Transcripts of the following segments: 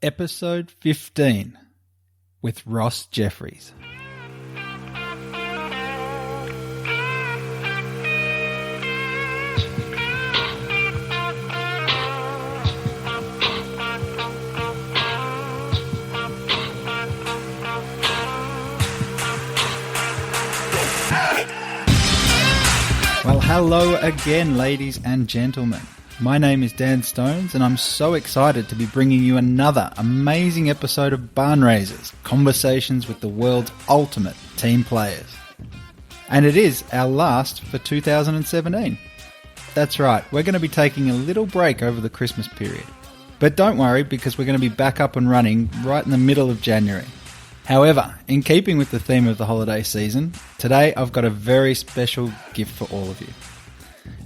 Episode 15 with Ross Jeffries. Well, hello again, ladies and gentlemen. My name is Dan Stones, and I'm so excited to be bringing you another amazing episode of Barnraisers, conversations with the world's ultimate team players. And it is our last for 2017. That's right, we're going to be taking a little break over the Christmas period. But don't worry, because we're going to be back up and running right in the middle of January. However, in keeping with the theme of the holiday season, today I've got a very special gift for all of you.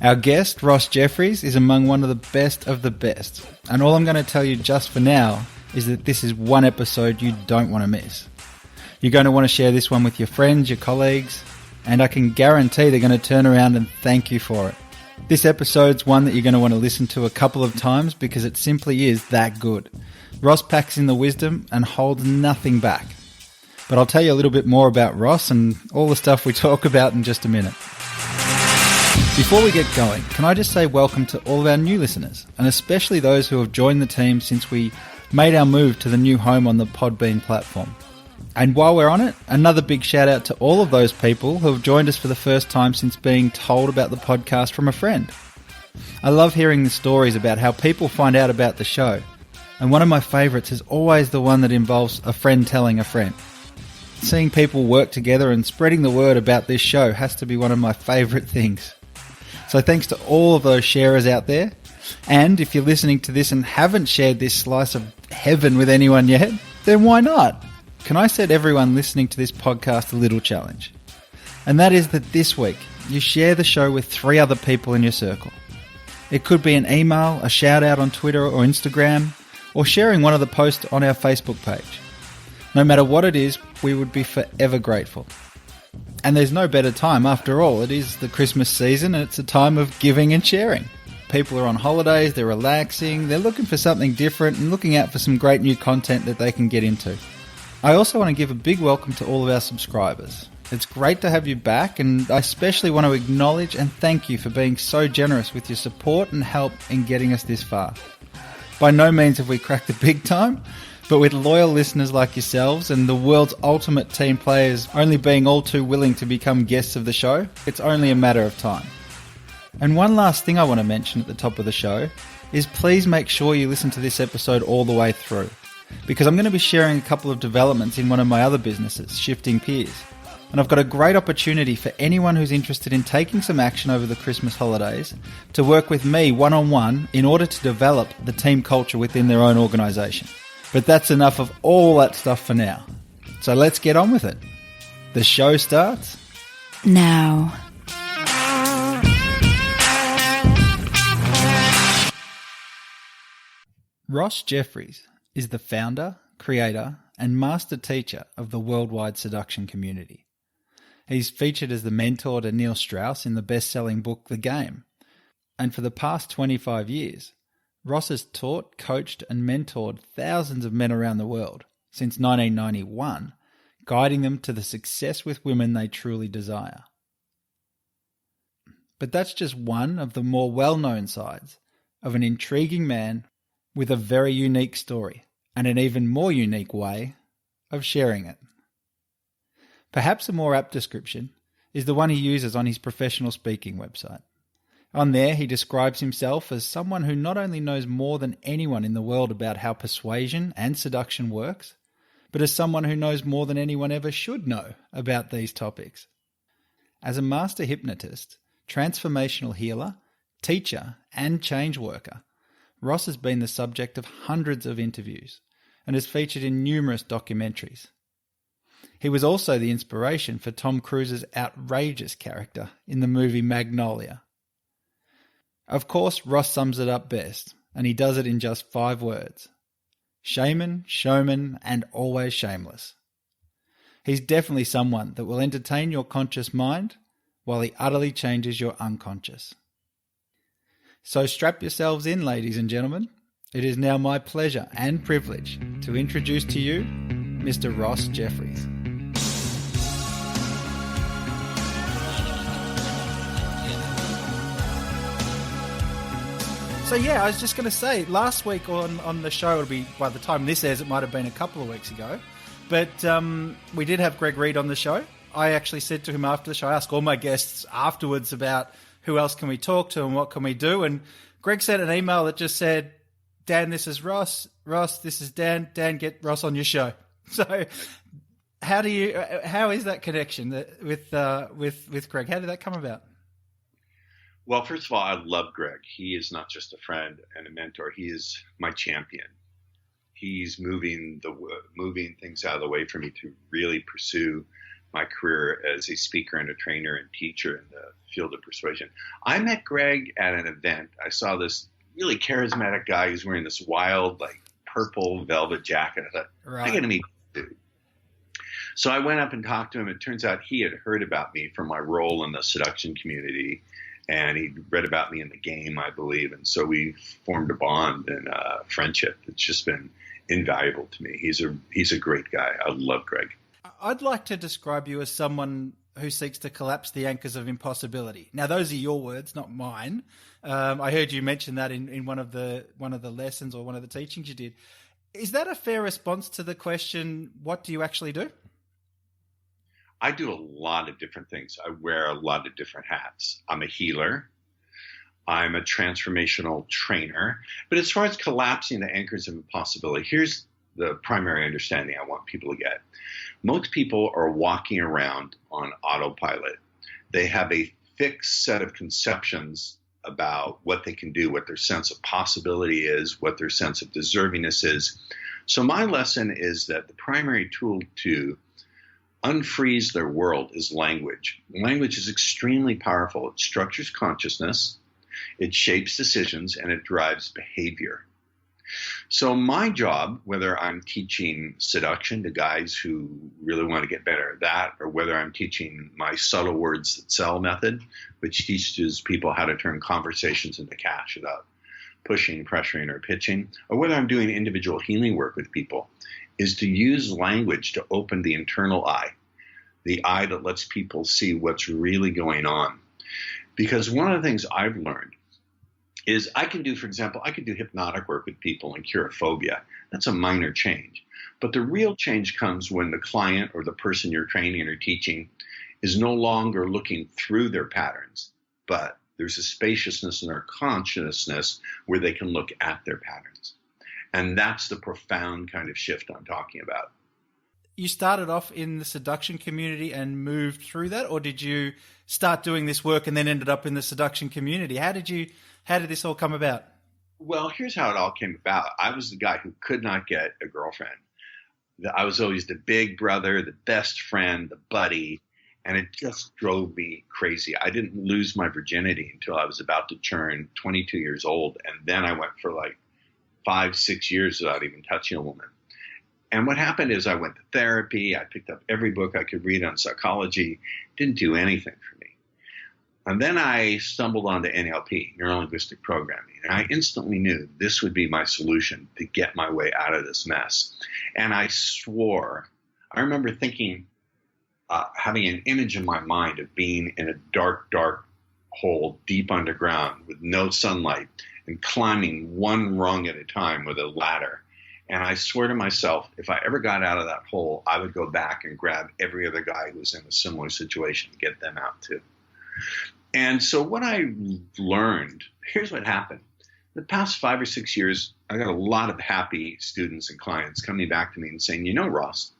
Our guest, Ross Jeffries, is among one of the best, and all I'm going to tell you just for now is that this is one episode you don't want to miss. You're going to want to share this one with your friends, your colleagues, and I can guarantee they're going to turn around and thank you for it. This episode's one that you're going to want to listen to a couple of times because it simply is that good. Ross packs in the wisdom and holds nothing back. But I'll tell you a little bit more about Ross and all the stuff we talk about in just a minute. Before we get going, can I just say welcome to all of our new listeners, and especially those who have joined the team since we made our move to the new home on the Podbean platform. And while we're on it, another big shout out to all of those people who have joined us for the first time since being told about the podcast from a friend. I love hearing the stories about how people find out about the show, and one of my favourites is always the one that involves a friend telling a friend. Seeing people work together and spreading the word about this show has to be one of my favourite things. So thanks to all of those sharers out there. And if you're listening to this and haven't shared this slice of heaven with anyone yet, then why not? Can I set everyone listening to this podcast a little challenge? And that is that this week, you share the show with 3 other people in your circle. It could be an email, a shout out on Twitter or Instagram, or sharing one of the posts on our Facebook page. No matter what it is, we would be forever grateful. And there's no better time, after all. It is the Christmas season and it's a time of giving and sharing. People are on holidays, they're relaxing, they're looking for something different and looking out for some great new content that they can get into. I also want to give a big welcome to all of our subscribers. It's great to have you back, and I especially want to acknowledge and thank you for being so generous with your support and help in getting us this far. By no means have we cracked the big time, but with loyal listeners like yourselves and the world's ultimate team players only being all too willing to become guests of the show, it's only a matter of time. And one last thing I want to mention at the top of the show is please make sure you listen to this episode all the way through, because I'm going to be sharing a couple of developments in one of my other businesses, Shifting Peers. And I've got a great opportunity for anyone who's interested in taking some action over the Christmas holidays to work with me one-on-one in order to develop the team culture within their own organisation. But that's enough of all that stuff for now. So let's get on with it. The show starts now. Ross Jeffries is the founder, creator, and master teacher of the worldwide seduction community. He's featured as the mentor to Neil Strauss in the best-selling book The Game. And for the past 25 years, Ross has taught, coached and mentored thousands of men around the world since 1991, guiding them to the success with women they truly desire. But that's just one of the more well-known sides of an intriguing man with a very unique story and an even more unique way of sharing it. Perhaps a more apt description is the one he uses on his professional speaking website. On there, he describes himself as someone who not only knows more than anyone in the world about how persuasion and seduction works, but as someone who knows more than anyone ever should know about these topics. As a master-hypnotist, transformational healer, teacher, and change worker, Ross has been the subject of hundreds of interviews and has featured in numerous documentaries. He was also the inspiration for Tom Cruise's outrageous character in the movie Magnolia. Of course, Ross sums it up best, and he does it in just 5 words. Shaman, showman, and always shameless. He's definitely someone that will entertain your conscious mind while he utterly changes your unconscious. So strap yourselves in, ladies and gentlemen, It is now my pleasure and privilege to introduce to you Mr. Ross Jeffries. So I was just going to say, last week on the show, it'll be, by the time this airs, it might have been a couple of weeks ago, but we did have Greg Reed on the show. I actually said to him after the show, I asked all my guests afterwards about who else can we talk to and what can we do, and Greg sent an email that just said, Dan, this is Ross. Ross, this is Dan. Dan, get Ross on your show. So how is that connection with Greg? How did that come about? Well, first of all, I love Greg. He is not just a friend and a mentor. He is my champion. He's moving things out of the way for me to really pursue my career as a speaker and a trainer and teacher in the field of persuasion. I met Greg at an event. I saw this really charismatic guy who's wearing this wild, like, purple velvet jacket. I thought, I got to meet this dude. So I went up and talked to him. It turns out he had heard about me from my role in the seduction community, and he read about me in the game, I believe. And so we formed a bond and a friendship that's just been invaluable to me. He's a great guy. I love Greg. I'd like to describe you as someone who seeks to collapse the anchors of impossibility. Now, those are your words, not mine. I heard you mention that in one of the lessons or one of the teachings you did. Is that a fair response to the question, what do you actually do? I do a lot of different things. I wear a lot of different hats. I'm a healer. I'm a transformational trainer. But as far as collapsing the anchors of impossibility, here's the primary understanding I want people to get. Most people are walking around on autopilot. They have a fixed set of conceptions about what they can do, what their sense of possibility is, what their sense of deservingness is. So my lesson is that the primary tool to unfreeze their world is language. Language is extremely powerful. It structures consciousness, it shapes decisions, and it drives behavior. So my job, whether I'm teaching seduction to guys who really want to get better at that, or whether I'm teaching my subtle words that sell method, which teaches people how to turn conversations into cash without pushing, pressuring, or pitching, or whether I'm doing individual healing work with people, is to use language to open the internal eye, the eye that lets people see what's really going on. Because one of the things I've learned is I can do hypnotic work with people and cure a phobia. That's a minor change. But the real change comes when the client or the person you're training or teaching is no longer looking through their patterns, but there's a spaciousness in their consciousness where they can look at their patterns. And that's the profound kind of shift I'm talking about. You started off in the seduction community and moved through that, or did you start doing this work and then ended up in the seduction community? How did this all come about? Well, here's how it all came about. I was the guy who could not get a girlfriend. I was always the big brother, the best friend, the buddy, and it just drove me crazy. I didn't lose my virginity until I was about to turn 22 years old, and then I went for like 5-6 years without even touching a woman. And what happened is I went to therapy. I picked up every book I could read on psychology. Didn't do anything for me. And then I stumbled onto NLP, neuro-linguistic programming. And I instantly knew this would be my solution to get my way out of this mess. And I swore, I remember thinking, having an image in my mind of being in a dark, dark hole deep underground with no sunlight and climbing one rung at a time with a ladder. And I swear to myself, if I ever got out of that hole, I would go back and grab every other guy who was in a similar situation to get them out too. And so what I learned, here's what happened. The past 5 or 6 years, I got a lot of happy students and clients coming back to me and saying, Ross,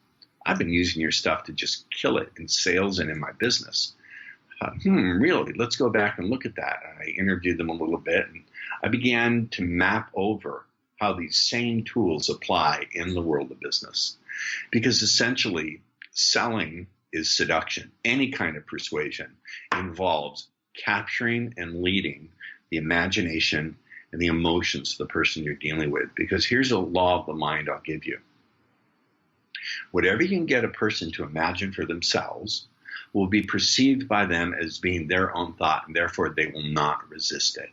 I've been using your stuff to just kill it in sales and in my business. I thought, really? Let's go back and look at that. I interviewed them a little bit, and I began to map over how these same tools apply in the world of business. Because essentially, selling is seduction. Any kind of persuasion involves capturing and leading the imagination and the emotions of the person you're dealing with. Because here's a law of the mind I'll give you. Whatever you can get a person to imagine for themselves will be perceived by them as being their own thought, and therefore they will not resist it.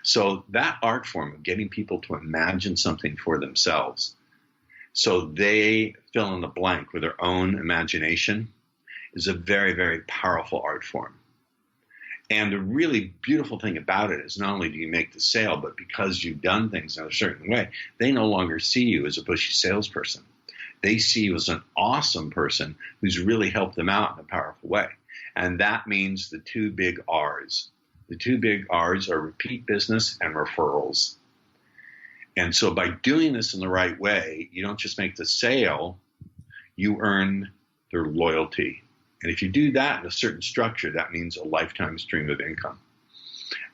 So that art form of getting people to imagine something for themselves, so they fill in the blank with their own imagination, is a very, very powerful art form. And the really beautiful thing about it is not only do you make the sale, but because you've done things in a certain way, they no longer see you as a pushy salesperson. They see you as an awesome person who's really helped them out in a powerful way. And that means the two big R's. The two big R's are repeat business and referrals. And so by doing this in the right way, you don't just make the sale, you earn their loyalty. And if you do that in a certain structure, that means a lifetime stream of income.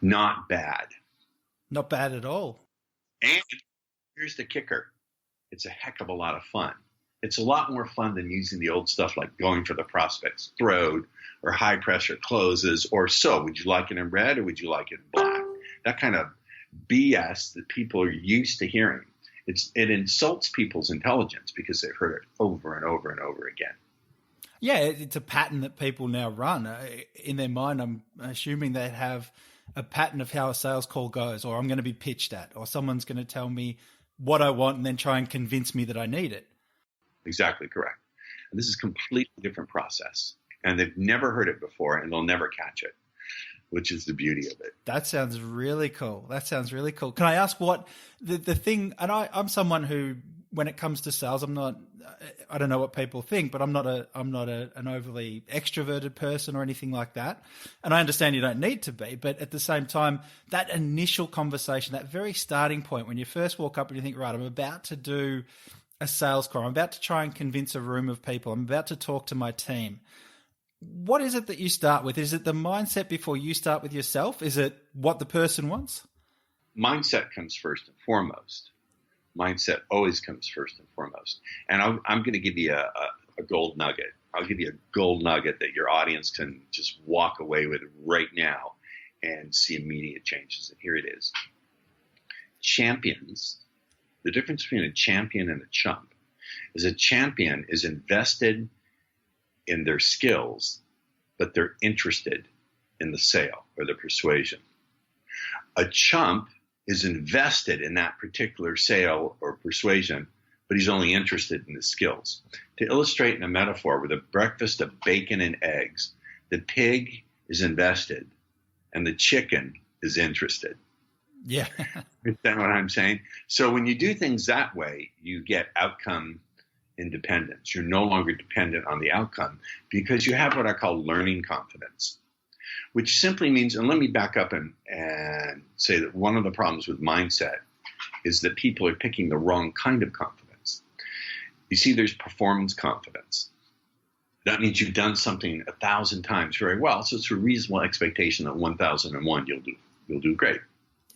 Not bad. Not bad at all. And here's the kicker. It's a heck of a lot of fun. It's a lot more fun than using the old stuff like going for the prospect's throat or high pressure closes or so. Would you like it in red or would you like it in black? That kind of BS that people are used to hearing. It insults people's intelligence because they've heard it over and over and over again. Yeah, it's a pattern that people now run. In their mind, I'm assuming they have a pattern of how a sales call goes, or I'm going to be pitched at, or someone's going to tell me what I want and then try and convince me that I need it. Exactly correct. And this is a completely different process. And they've never heard it before, and they'll never catch it, which is the beauty of it. That sounds really cool. Can I ask what the thing, and I'm someone who, when it comes to sales, I don't know what people think, but I'm not an overly extroverted person or anything like that. And I understand you don't need to be, but at the same time, that initial conversation, that very starting point when you first walk up and you think, right, I'm about to do a sales call, I'm about to try and convince a room of people, I'm about to talk to my team. What is it that you start with? Is it the mindset before you start with yourself? Is it what the person wants? Mindset comes first and foremost. Mindset always comes first and foremost. And I'm going to give you a gold nugget. I'll give you a gold nugget that your audience can just walk away with right now and see immediate changes. And here it is. Champions, the difference between a champion and a chump is a champion is invested in their skills, but they're interested in the sale or the persuasion. A chump is invested in that particular sale or persuasion, but he's only interested in the skills. To illustrate in a metaphor with a breakfast of bacon and eggs, the pig is invested and the chicken is interested. Yeah. Is that what I'm saying? So when you do things that way, you get outcome independence. You're no longer dependent on the outcome because you have what I call learning confidence, which simply means, and let me back up and say that one of the problems with mindset is that people are picking the wrong kind of confidence. You see, there's performance confidence. That means you've done something 1,000 times very well, so it's a reasonable expectation that 1,001 you'll do great.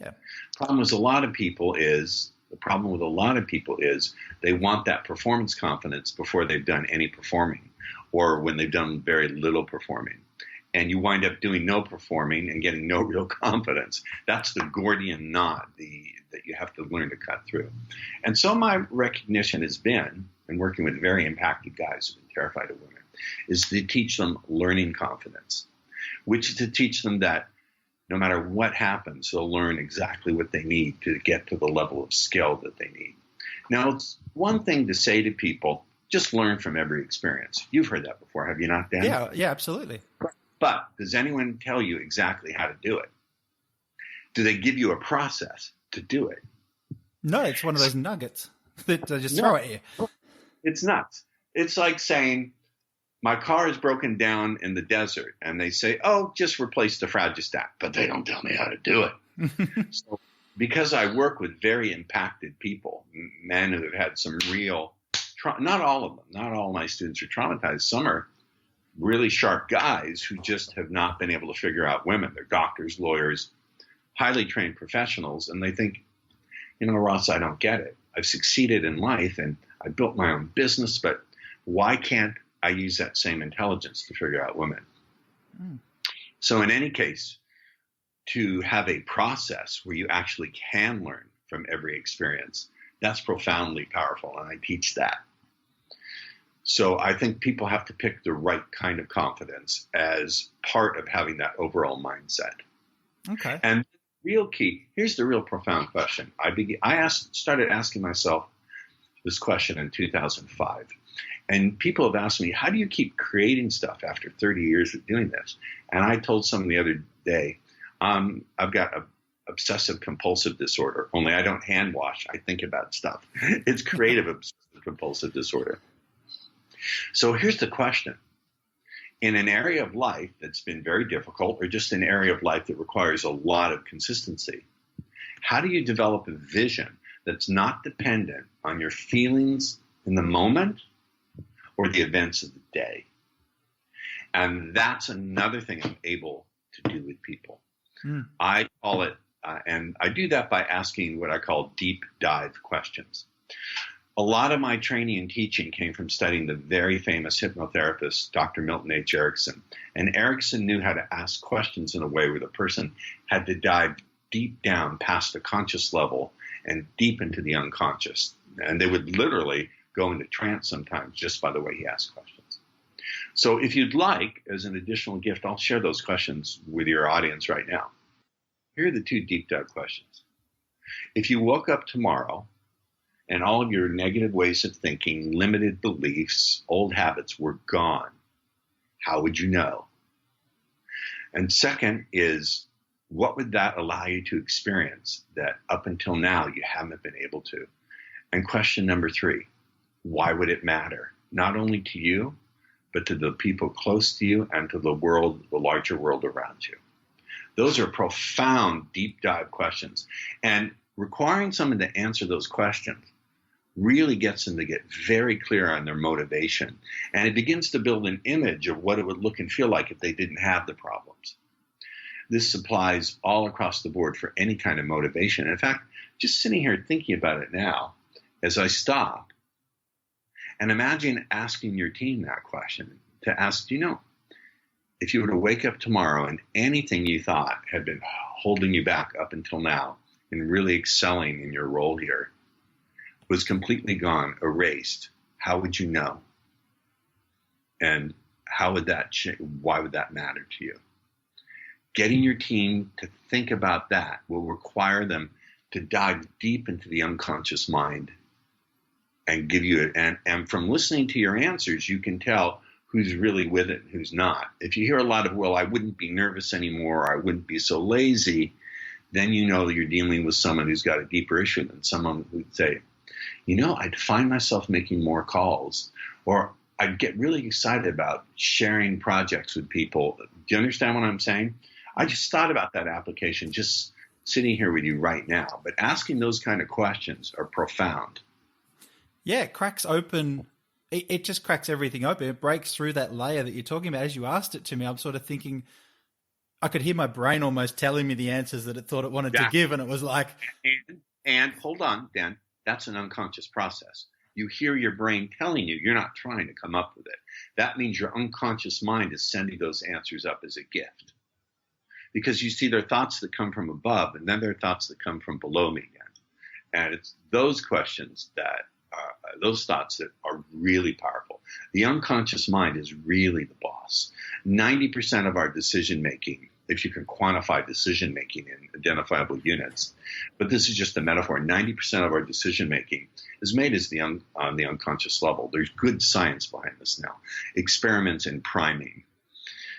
Yeah. The problem with a lot of people is they want that performance confidence before they've done any performing or when they've done very little performing. And you wind up doing no performing and getting no real confidence. That's the Gordian knot that you have to learn to cut through. And so my recognition has been, and working with very impacted guys who've been terrified of women, is to teach them learning confidence, which is to teach them that no matter what happens, they'll learn exactly what they need to get to the level of skill that they need. Now, it's one thing to say to people, just learn from every experience. You've heard that before, have you not, Dan? Yeah, absolutely. But does anyone tell you exactly how to do it? Do they give you a process to do it? No, it's one of those nuggets that they just throw at you. It's nuts. It's like saying, my car is broken down in the desert, and they say, oh, just replace the phragistat, but they don't tell me how to do it. So, because I work with very impacted people, men who have had some real, not all of them, not all my students are traumatized. Some are really sharp guys who just have not been able to figure out women. They're doctors, lawyers, highly trained professionals, and they think, Ross, I don't get it. I've succeeded in life, and I built my own business, but why can't I use that same intelligence to figure out women? So in any case, to have a process where you actually can learn from every experience, that's profoundly powerful, and I teach that. So I think people have to pick the right kind of confidence as part of having that overall mindset. Okay. And real key. Here's the real profound question. Started asking myself this question in 2005. And people have asked me, how do you keep creating stuff after 30 years of doing this? And I told someone the other day, I've got a obsessive compulsive disorder, only I don't hand wash. I think about stuff. It's creative obsessive compulsive disorder. So here's the question. In an area of life that's been very difficult, or just an area of life that requires a lot of consistency, how do you develop a vision that's not dependent on your feelings in the moment or the events of the day? And that's another thing I'm able to do with people. I call it, and I do that by asking what I call deep dive questions. A lot of my training and teaching came from studying the very famous hypnotherapist, Dr. Milton H. Erickson. And Erickson knew how to ask questions in a way where the person had to dive deep down past the conscious level and deep into the unconscious. And they would literally go into trance sometimes just by the way he asked questions. So if you'd like, as an additional gift, I'll share those questions with your audience right now. Here are the 2 deep dive questions. If you woke up tomorrow and all of your negative ways of thinking, limited beliefs, old habits were gone, how would you know? And second is, what would that allow you to experience that up until now you haven't been able to? And question number 3, why would it matter? Not only to you, but to the people close to you and to the world, the larger world around you. Those are profound, deep dive questions. And requiring someone to answer those questions really gets them to get very clear on their motivation. And it begins to build an image of what it would look and feel like if they didn't have the problems. This applies all across the board for any kind of motivation. In fact, just sitting here thinking about it now, as I stop, and imagine asking your team that question, to ask, if you were to wake up tomorrow and anything you thought had been holding you back up until now and really excelling in your role here was completely gone, erased, how would you know? And how would that why would that matter to you? Getting your team to think about that will require them to dive deep into the unconscious mind and give you it. And from listening to your answers, you can tell who's really with it and who's not. If you hear a lot of, well, I wouldn't be nervous anymore, I wouldn't be so lazy, then you know that you're dealing with someone who's got a deeper issue than someone who'd say, I'd find myself making more calls, or I'd get really excited about sharing projects with people. Do you understand what I'm saying? I just thought about that application just sitting here with you right now. But asking those kind of questions are profound. Yeah, it cracks open. It just cracks everything open. It breaks through that layer that you're talking about. As you asked it to me, I'm sort of thinking, I could hear my brain almost telling me the answers that it thought it wanted to give. And it was like... And hold on, Dan, that's an unconscious process. You hear your brain telling you, you're not trying to come up with it. That means your unconscious mind is sending those answers up as a gift. Because you see, there are thoughts that come from above, and then there are thoughts that come from below me again. And it's those questions those thoughts that are really powerful. The unconscious mind is really the boss. 90% of our decision making, if you can quantify decision making in identifiable units, but this is just a metaphor, 90% of our decision making is made on the unconscious level. There's good science behind this now. Experiments in priming.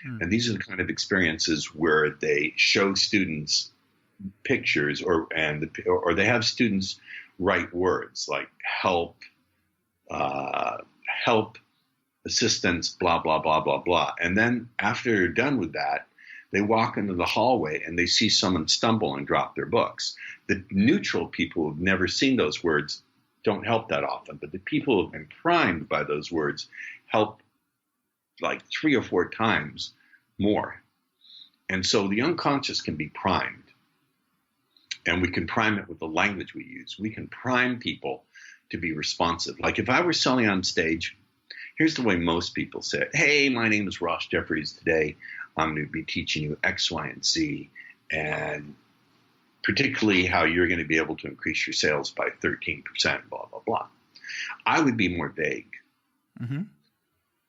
And these are the kind of experiences where they show students pictures or they have students write words like help, assistance, blah, blah, blah, blah, blah. And then after they're done with that, they walk into the hallway and they see someone stumble and drop their books. The neutral people who've never seen those words don't help that often, but the people who've been primed by those words help like 3 or 4 times more. And so the unconscious can be primed. And we can prime it with the language we use. We can prime people to be responsive. Like if I were selling on stage, here's the way most people say it. Hey, my name is Ross Jeffries. Today I'm going to be teaching you X, Y, and Z, and particularly how you're going to be able to increase your sales by 13%, blah, blah, blah. I would be more vague.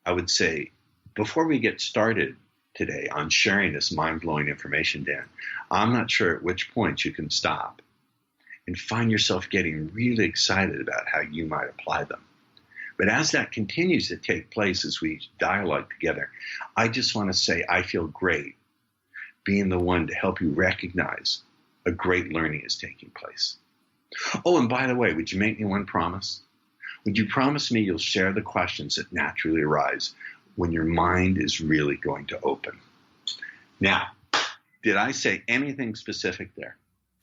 I would say, before we get started, today on sharing this mind-blowing information, Dan. I'm not sure at which point you can stop and find yourself getting really excited about how you might apply them. But as that continues to take place as we dialogue together, I just want to say I feel great being the one to help you recognize a great learning is taking place. Oh, and by the way, would you make me one promise? Would you promise me you'll share the questions that naturally arise when your mind is really going to open? Now, did I say anything specific there?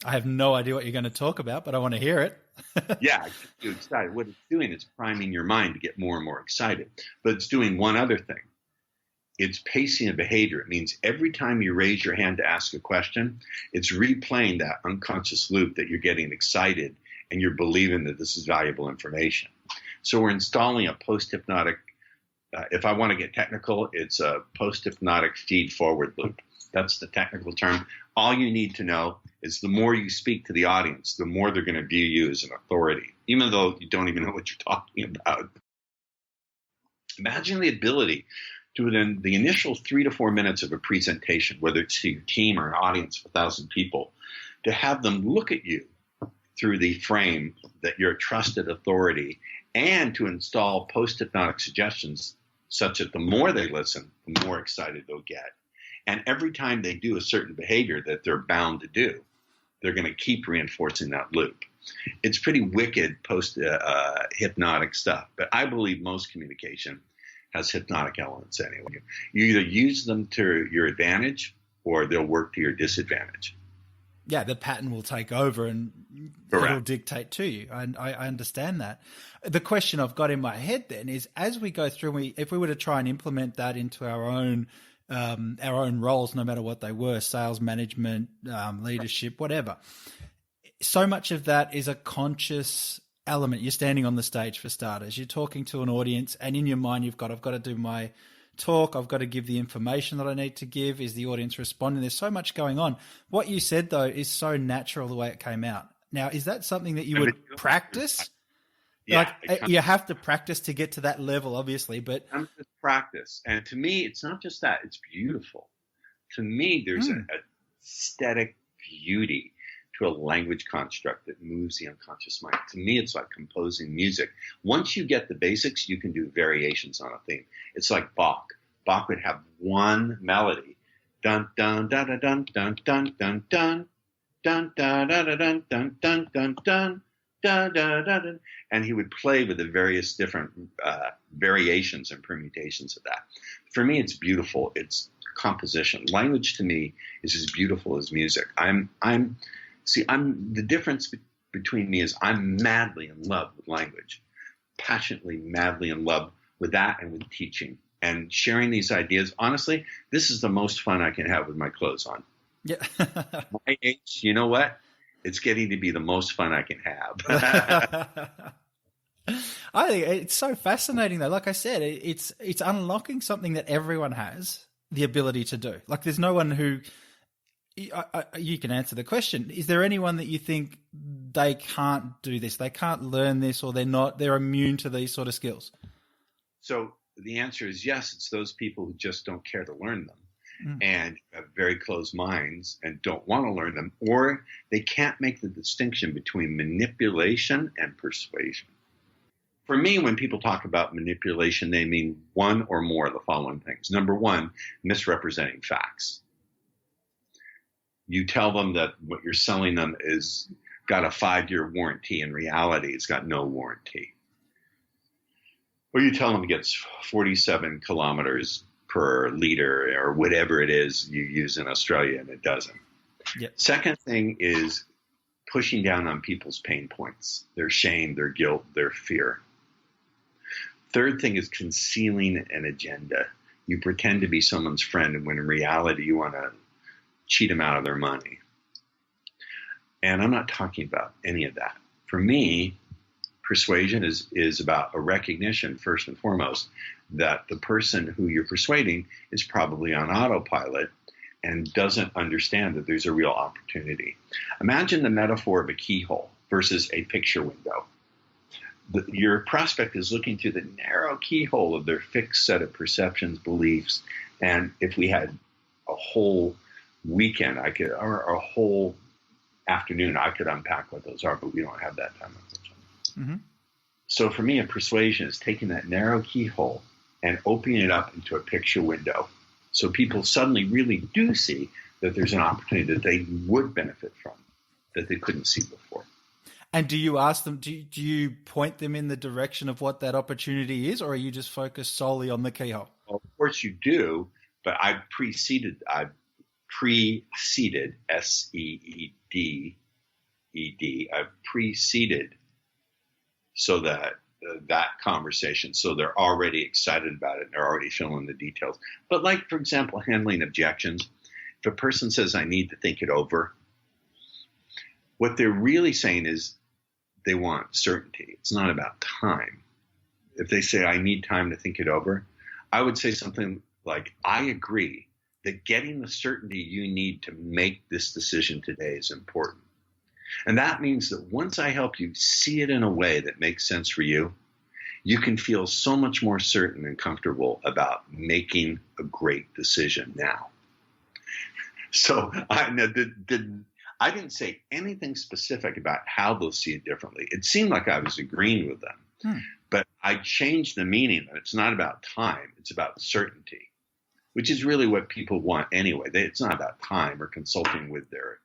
I have no idea what you're going to talk about, but I want to hear it. Yeah, I get you excited. What it's doing is priming your mind to get more and more excited. But it's doing one other thing. It's pacing a behavior. It means every time you raise your hand to ask a question, it's replaying that unconscious loop that you're getting excited and you're believing that this is valuable information. So we're installing a post-hypnotic, if I want to get technical, it's a post-hypnotic feed-forward loop. That's the technical term. All you need to know is the more you speak to the audience, the more they're going to view you as an authority, even though you don't even know what you're talking about. Imagine the ability to, within the initial 3 to 4 minutes of a presentation, whether it's to your team or an audience of 1,000 people, to have them look at you through the frame that you're a trusted authority, and to install post-hypnotic suggestions such that the more they listen, the more excited they'll get. And every time they do a certain behavior that they're bound to do, they're going to keep reinforcing that loop. It's pretty wicked post-hypnotic stuff, but I believe most communication has hypnotic elements anyway. You either use them to your advantage or they'll work to your disadvantage. Yeah, the pattern will take over and Correct. It'll dictate to you. I understand that. The question I've got in my head then is, as we go through, if we were to try and implement that into our own roles, no matter what they were, sales, management, leadership, whatever, so much of that is a conscious element. You're standing on the stage, for starters. You're talking to an audience, and in your mind, I've got to do my talk. I've got to give the information that I need to give. Is the audience responding? There's so much going on. What you said, though, is so natural the way it came out. Now, is that something that you would practice? Yeah, like, you have to practice to get to that level, obviously, but I'm just practice. And to me, it's not just that, it's beautiful. To me, there's an aesthetic beauty to a language construct that moves the unconscious mind. To me, it's like composing music. Once you get the basics, you can do variations on a theme. It's like Bach. Bach would have one melody. Dun dun dun dun dun dun dun dun dun dun dun dun dun dun dun dun. Da, da, da, da. And he would play with the various different variations and permutations of that. For me, it's beautiful. It's composition. Language to me is as beautiful as music. The difference between me is I'm madly in love with language, passionately, madly in love with that and with teaching and sharing these ideas. Honestly, this is the most fun I can have with my clothes on. yeah. My age, you know what? It's getting to be the most fun I can have. I think it's so fascinating, though. Like I said, it's unlocking something that everyone has the ability to do. Like, there's no one who you can answer the question. Is there anyone that you think they can't do this, they can't learn this, or they're immune to these sort of skills? So the answer is yes. It's those people who just don't care to learn them. And have very closed minds and don't want to learn them, or they can't make the distinction between manipulation and persuasion. For me, when people talk about manipulation, they mean one or more of the following things. Number one, misrepresenting facts. You tell them that what you're selling them is got a 5-year warranty. In reality, it's got no warranty. Or you tell them it gets 47 kilometers per liter or whatever it is you use in Australia, and it doesn't. Yep. Second thing is pushing down on people's pain points, their shame, their guilt, their fear. Third thing is concealing an agenda. You pretend to be someone's friend when in reality you want to cheat them out of their money. And I'm not talking about any of that. For me, persuasion is about a recognition, first and foremost, that the person who you're persuading is probably on autopilot and doesn't understand that there's a real opportunity. Imagine the metaphor of a keyhole versus a picture window. Your prospect is looking through the narrow keyhole of their fixed set of perceptions, beliefs, And if we had a whole weekend, or a whole afternoon, I could unpack what those are, but we don't have that time. Mm-hmm. So for me, a persuasion is taking that narrow keyhole and opening it up into a picture window. So people suddenly really do see that there's an opportunity that they would benefit from that they couldn't see before. And do you ask them, do you point them in the direction of what that opportunity is, or are you just focused solely on the keyhole? Well, of course you do, but I've preceded, S-E-E-D-E-D, I've preceded so that conversation, so they're already excited about it and they're already feeling the details. But like, for example, handling objections, if a person says, I need to think it over, what they're really saying is they want certainty. It's not about time. If they say, I need time to think it over, I would say something like, I agree that getting the certainty you need to make this decision today is important. And that means that once I help you see it in a way that makes sense for you, you can feel so much more certain and comfortable about making a great decision now. So I didn't say anything specific about how they'll see it differently. It seemed like I was agreeing with them, but I changed the meaning. It's not about time. It's about certainty, which is really what people want anyway. It's not about time or consulting with their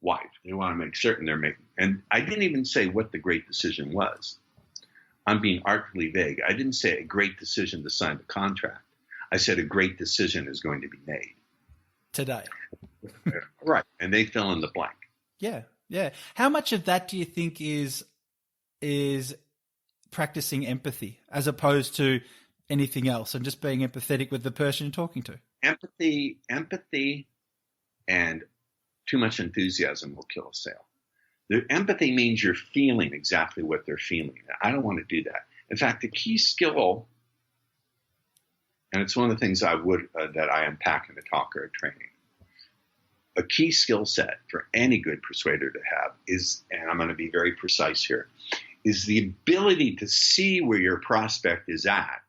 wife. They want to make certain they're making. And I didn't even say what the great decision was. I'm being artfully vague. I didn't say a great decision to sign the contract. I said a great decision is going to be made today. Right. And they fill in the blank. Yeah. Yeah. How much of that do you think is practicing empathy as opposed to anything else and just being empathetic with the person you're talking to? Empathy and too much enthusiasm will kill a sale. The empathy means you're feeling exactly what they're feeling. I don't want to do that. In fact, the key skill, and it's one of the things I would that I unpack in the talker training, a key skill set for any good persuader to have is, and I'm going to be very precise here, is the ability to see where your prospect is at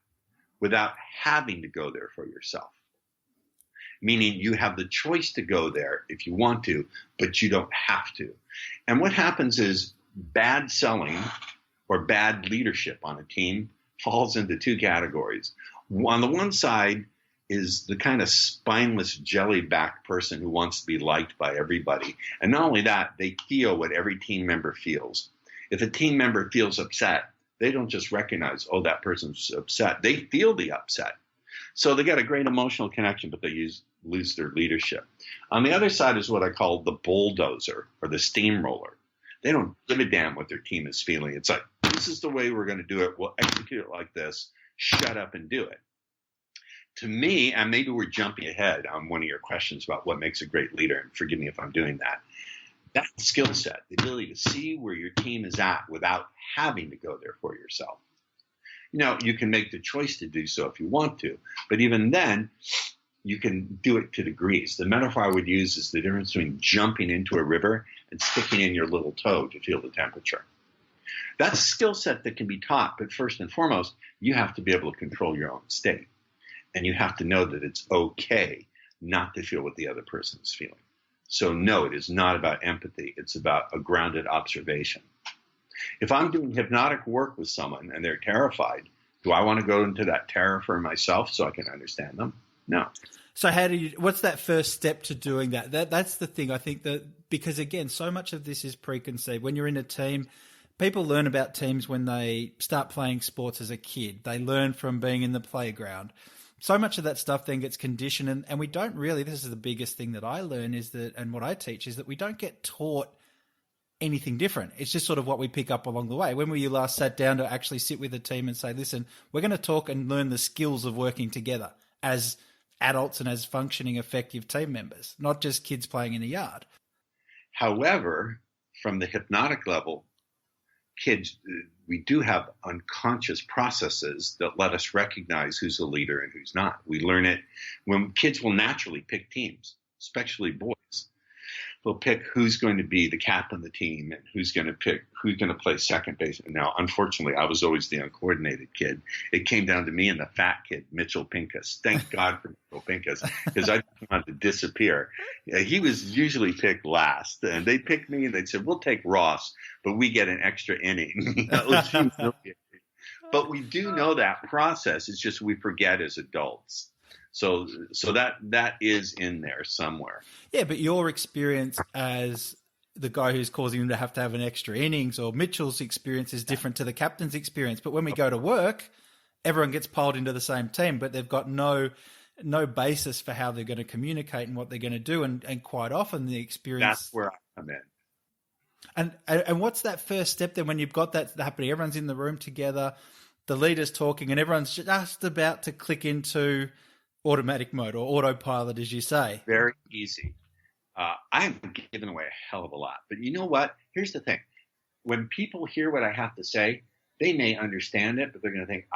without having to go there for yourself. Meaning you have the choice to go there if you want to, but you don't have to. And what happens is bad selling or bad leadership on a team falls into two categories. On the one side is the kind of spineless jelly-backed person who wants to be liked by everybody. And not only that, they feel what every team member feels. If a team member feels upset, they don't just recognize, oh, that person's upset. They feel the upset. So they got a great emotional connection, but they lose their leadership. On the other side is what I call the bulldozer or the steamroller. They don't give a damn what their team is feeling. It's like, this is the way we're going to do it. We'll execute it like this. Shut up and do it. To me, and maybe we're jumping ahead on one of your questions about what makes a great leader, and forgive me if I'm doing that. That skill set, the ability to see where your team is at without having to go there for yourself. You know, you can make the choice to do so if you want to, but even then, you can do it to degrees. The metaphor I would use is the difference between jumping into a river and sticking in your little toe to feel the temperature. That's a skill set that can be taught, but first and foremost, you have to be able to control your own state. And you have to know that it's okay not to feel what the other person is feeling. So no, it is not about empathy. It's about a grounded observation. If I'm doing hypnotic work with someone and they're terrified, do I want to go into that terror for myself so I can understand them? No. So what's that first step to doing that? That's the thing. I think that because, again, so much of this is preconceived. When you're in a team, people learn about teams when they start playing sports as a kid. They learn from being in the playground. So much of that stuff then gets conditioned, and we don't really, this is the biggest thing that I learn is that, and what I teach is that we don't get taught anything different. It's just sort of what we pick up along the way. When were you last sat down to actually sit with a team and say, listen, we're going to talk and learn the skills of working together as adults and as functioning, effective team members, not just kids playing in the yard. However, from the hypnotic level, kids, we do have unconscious processes that let us recognize who's a leader and who's not. We learn it when kids will naturally pick teams, especially boys. will pick who's going to be the captain of the team and who's going to play second base. And now, unfortunately, I was always the uncoordinated kid. It came down to me and the fat kid, Mitchell Pincus. Thank God for Mitchell Pincus, because I didn't want to disappear. He was usually picked last, and they picked me and they said, "We'll take Ross, but we get an extra inning." But we do know that process. It's just we forget as adults. So that is in there somewhere. Yeah, but your experience as the guy who's causing them to have an extra innings, or Mitchell's experience is different to the captain's experience. But when we go to work, everyone gets piled into the same team, but they've got no basis for how they're going to communicate and what they're going to do. And quite often the experience... That's where I come in. And what's that first step then when you've got that happening? Everyone's in the room together, the leader's talking, and everyone's just about to click into automatic mode or autopilot, as you say. Very easy. I'm giving away a hell of a lot. But you know what? Here's the thing. When people hear what I have to say, they may understand it, but they're going to think,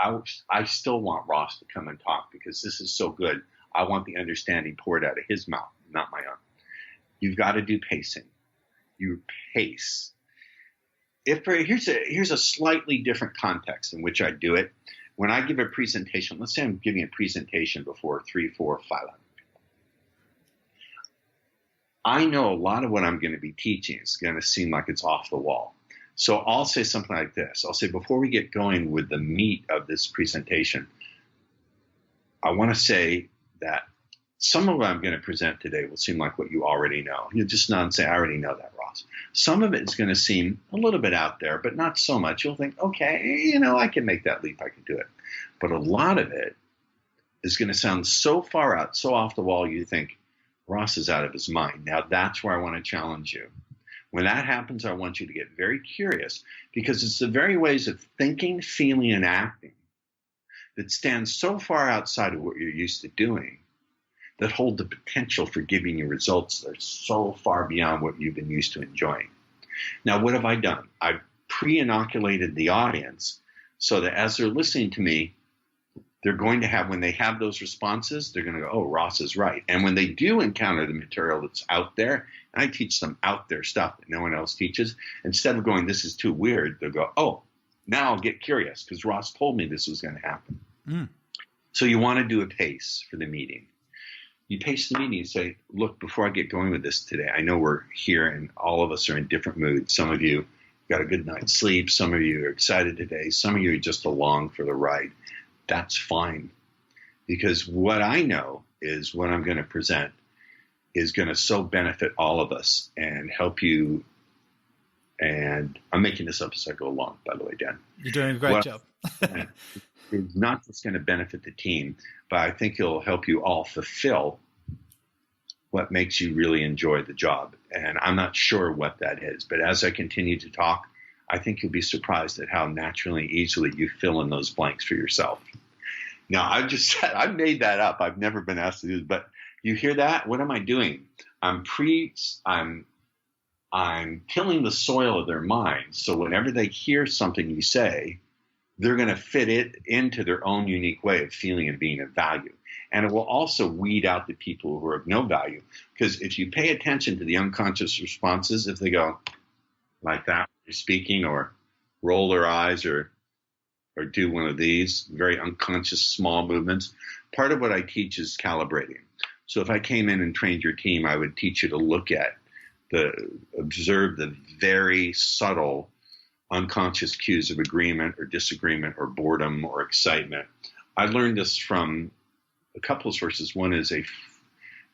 I still want Ross to come and talk because this is so good. I want the understanding poured out of his mouth, not my own. You've got to do pacing. You pace. Here's a slightly different context in which I do it. When I give a presentation, let's say I'm giving a presentation before 300, 400, 500 people. I know a lot of what I'm going to be teaching is going to seem like it's off the wall. So I'll say something like this. I'll say, before we get going with the meat of this presentation, I want to say that some of what I'm going to present today will seem like what you already know. You just nod and say, I already know that, Ross. Some of it is going to seem a little bit out there, but not so much. You'll think, okay, I can make that leap. I can do it. But a lot of it is going to sound so far out, so off the wall, you think, Ross is out of his mind. Now that's where I want to challenge you. When that happens, I want you to get very curious, because it's the very ways of thinking, feeling, and acting that stand so far outside of what you're used to doing that hold the potential for giving you results that are so far beyond what you've been used to enjoying. Now, what have I done? I've pre-inoculated the audience so that as they're listening to me, they're going to have, when they have those responses, they're going to go, oh, Ross is right. And when they do encounter the material that's out there, and I teach them out there stuff that no one else teaches, instead of going, this is too weird, they'll go, oh, now I'll get curious because Ross told me this was going to happen. So you want to do a pace for the meeting. You pace the meeting and say, look, before I get going with this today, I know we're here and all of us are in different moods. Some of you got a good night's sleep. Some of you are excited today. Some of you are just along for the ride. That's fine, because what I know is what I'm going to present is going to so benefit all of us and help you. And I'm making this up as I go along, by the way, Dan. You're doing a great job. It's not just going to benefit the team, but I think it'll help you all fulfill what makes you really enjoy the job. And I'm not sure what that is, but as I continue to talk, I think you'll be surprised at how naturally and easily you fill in those blanks for yourself. Now, I made that up. I've never been asked to do this, but you hear that? What am I doing? I'm tilling the soil of their minds. So whenever they hear something you say, they're going to fit it into their own unique way of feeling and being of value. And it will also weed out the people who are of no value. Because if you pay attention to the unconscious responses, if they go like that, you're speaking, or roll their eyes, or do one of these very unconscious small movements. Part of what I teach is calibrating. So if I came in and trained your team, I would teach you to observe the very subtle unconscious cues of agreement or disagreement or boredom or excitement. I learned this from a couple of sources. One is a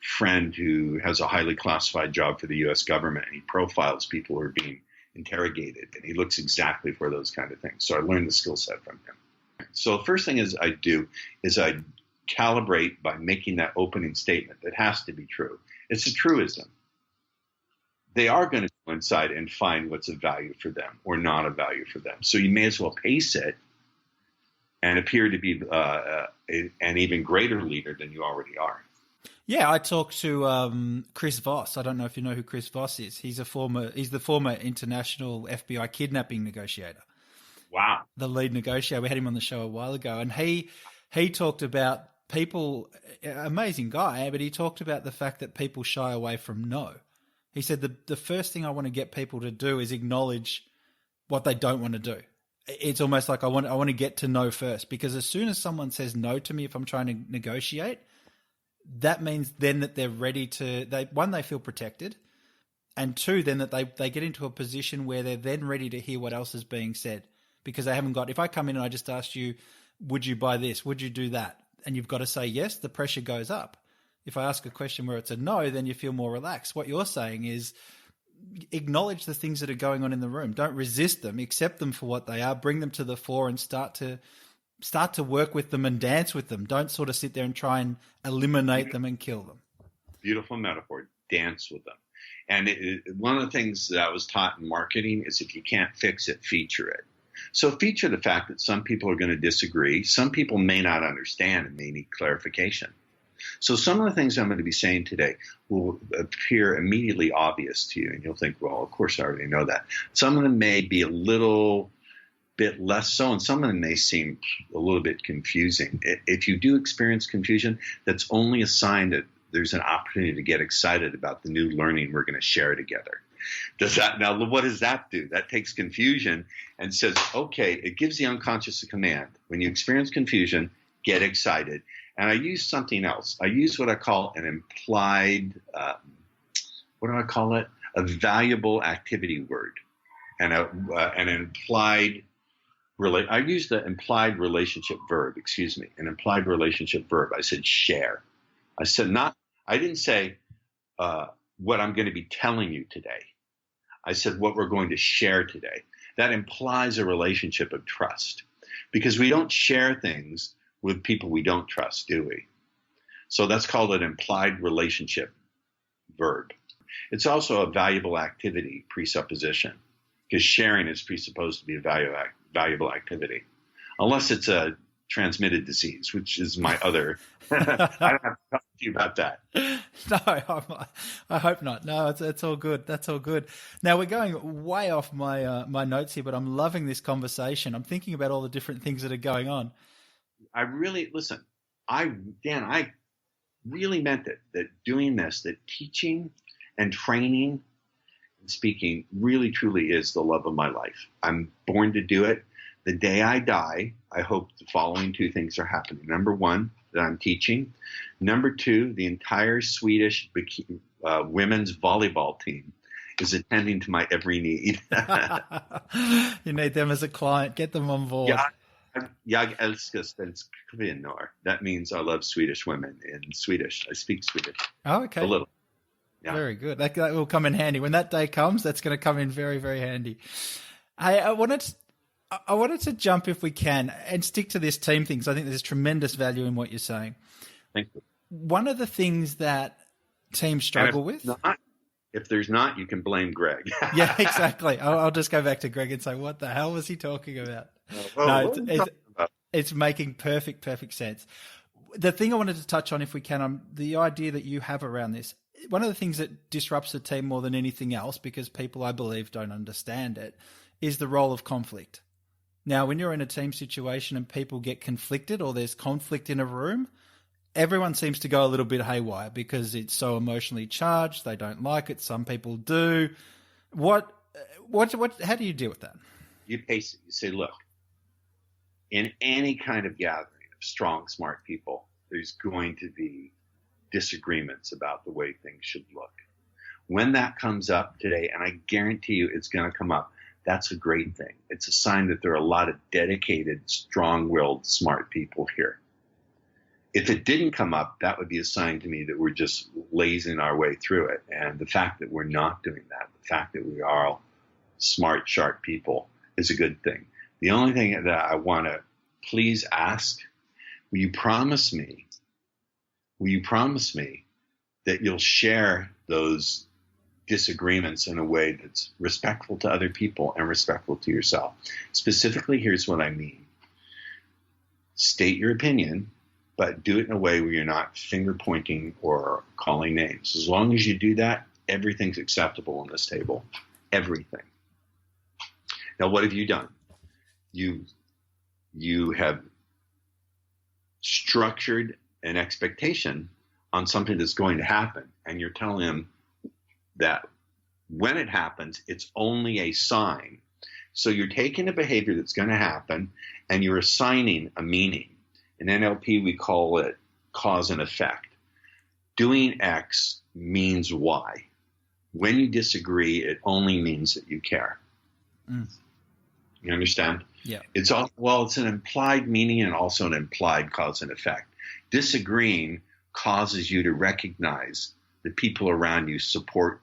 friend who has a highly classified job for the U.S. government, and he profiles people who are being interrogated, and he looks exactly for those kind of things. So I learned the skill set from him. So the first thing I calibrate by making that opening statement that has to be true. It's a truism. They are going to go inside and find what's of value for them or not of value for them. So you may as well pace it and appear to be an even greater leader than you already are. Yeah, I talked to Chris Voss. I don't know if you know who Chris Voss is. He's the former international FBI kidnapping negotiator. Wow. The lead negotiator. We had him on the show a while ago, and he talked about people, amazing guy, but he talked about the fact that people shy away from no. He said the first thing I want to get people to do is acknowledge what they don't want to do. It's almost like I want to get to know first, because as soon as someone says no to me, if I'm trying to negotiate, that means then that they're ready to, they feel protected, and two, then that they get into a position where they're then ready to hear what else is being said, because they haven't got, if I come in and I just asked you, would you buy this? Would you do that? And you've got to say yes, the pressure goes up. If I ask a question where it's a no, then you feel more relaxed. What you're saying is acknowledge the things that are going on in the room. Don't resist them. Accept them for what they are. Bring them to the fore and start to work with them and dance with them. Don't sort of sit there and try and eliminate them and kill them. Beautiful metaphor. Dance with them. And one of the things that I was taught in marketing is if you can't fix it, feature it. So feature the fact that some people are going to disagree. Some people may not understand and may need clarification. So some of the things I'm going to be saying today will appear immediately obvious to you, and you'll think, well, of course I already know that. Some of them may be a little bit less so, and some of them may seem a little bit confusing. If you do experience confusion, that's only a sign that there's an opportunity to get excited about the new learning we're going to share together. Now, what does that do? That takes confusion and says, okay, it gives the unconscious a command. When you experience confusion, get excited. And I use something else. I use what I call an implied, what do I call it? A valuable activity word. And an implied, I use the implied relationship verb, an implied relationship verb. I said share. I didn't say what I'm going to be telling you today. I said what we're going to share today. That implies a relationship of trust, because we don't share things with people we don't trust, do we? So that's called an implied relationship verb. It's also a valuable activity presupposition, because sharing is presupposed to be a valuable activity, unless it's a transmitted disease, which is my other. I don't have to talk to you about that. No, I hope not. No, it's all good. That's all good. Now we're going way off my notes here, but I'm loving this conversation. I'm thinking about all the different things that are going on. I really meant it, that doing this, that teaching and training and speaking really truly is the love of my life. I'm born to do it. The day I die, I hope the following two things are happening. Number one, that I'm teaching. Number two, the entire Swedish women's volleyball team is attending to my every need. You need them as a client. Get them on board. Jag älskar svensk kvinnor. That means I love Swedish women in Swedish. I speak Swedish. Oh, okay. A little. Yeah. Very good. That will come in handy. When that day comes, that's going to come in very, very handy. I wanted to jump, if we can, and stick to this team thing, because I think there's tremendous value in what you're saying. Thank you. One of the things that teams struggle with... If there's not, you can blame Greg. Yeah, exactly. I'll just go back to Greg and say, what the hell was he talking about? It's making perfect sense. The thing I wanted to touch on, if we can, the idea that you have around this, one of the things that disrupts the team more than anything else, because people, I believe, don't understand it, is the role of conflict. Now, when you're in a team situation and people get conflicted, or there's conflict in a room, everyone seems to go a little bit haywire because it's so emotionally charged. They don't like it. Some people do. How do you deal with that? You pace it. You say, look, in any kind of gathering of strong, smart people, there's going to be disagreements about the way things should look. When that comes up today, and I guarantee you it's going to come up, that's a great thing. It's a sign that there are a lot of dedicated, strong-willed, smart people here. If it didn't come up, that would be a sign to me that we're just lazing our way through it. And the fact that we're not doing that, the fact that we are all smart, sharp people, is a good thing. The only thing that I want to please ask, will you promise me that you'll share those disagreements in a way that's respectful to other people and respectful to yourself? Specifically, here's what I mean. State your opinion, but do it in a way where you're not finger pointing or calling names. As long as you do that, everything's acceptable on this table. Everything. Now, what have you done? You have structured an expectation on something that's going to happen, and you're telling them that When it happens, it's only a sign. So you're taking a behavior that's going to happen and you're assigning a meaning. In NLP, we call it cause and effect. Doing X means Y. When you disagree, it only means that you care. You understand? Yeah. It's an implied meaning and also an implied cause and effect. Disagreeing causes you to recognize that people around you support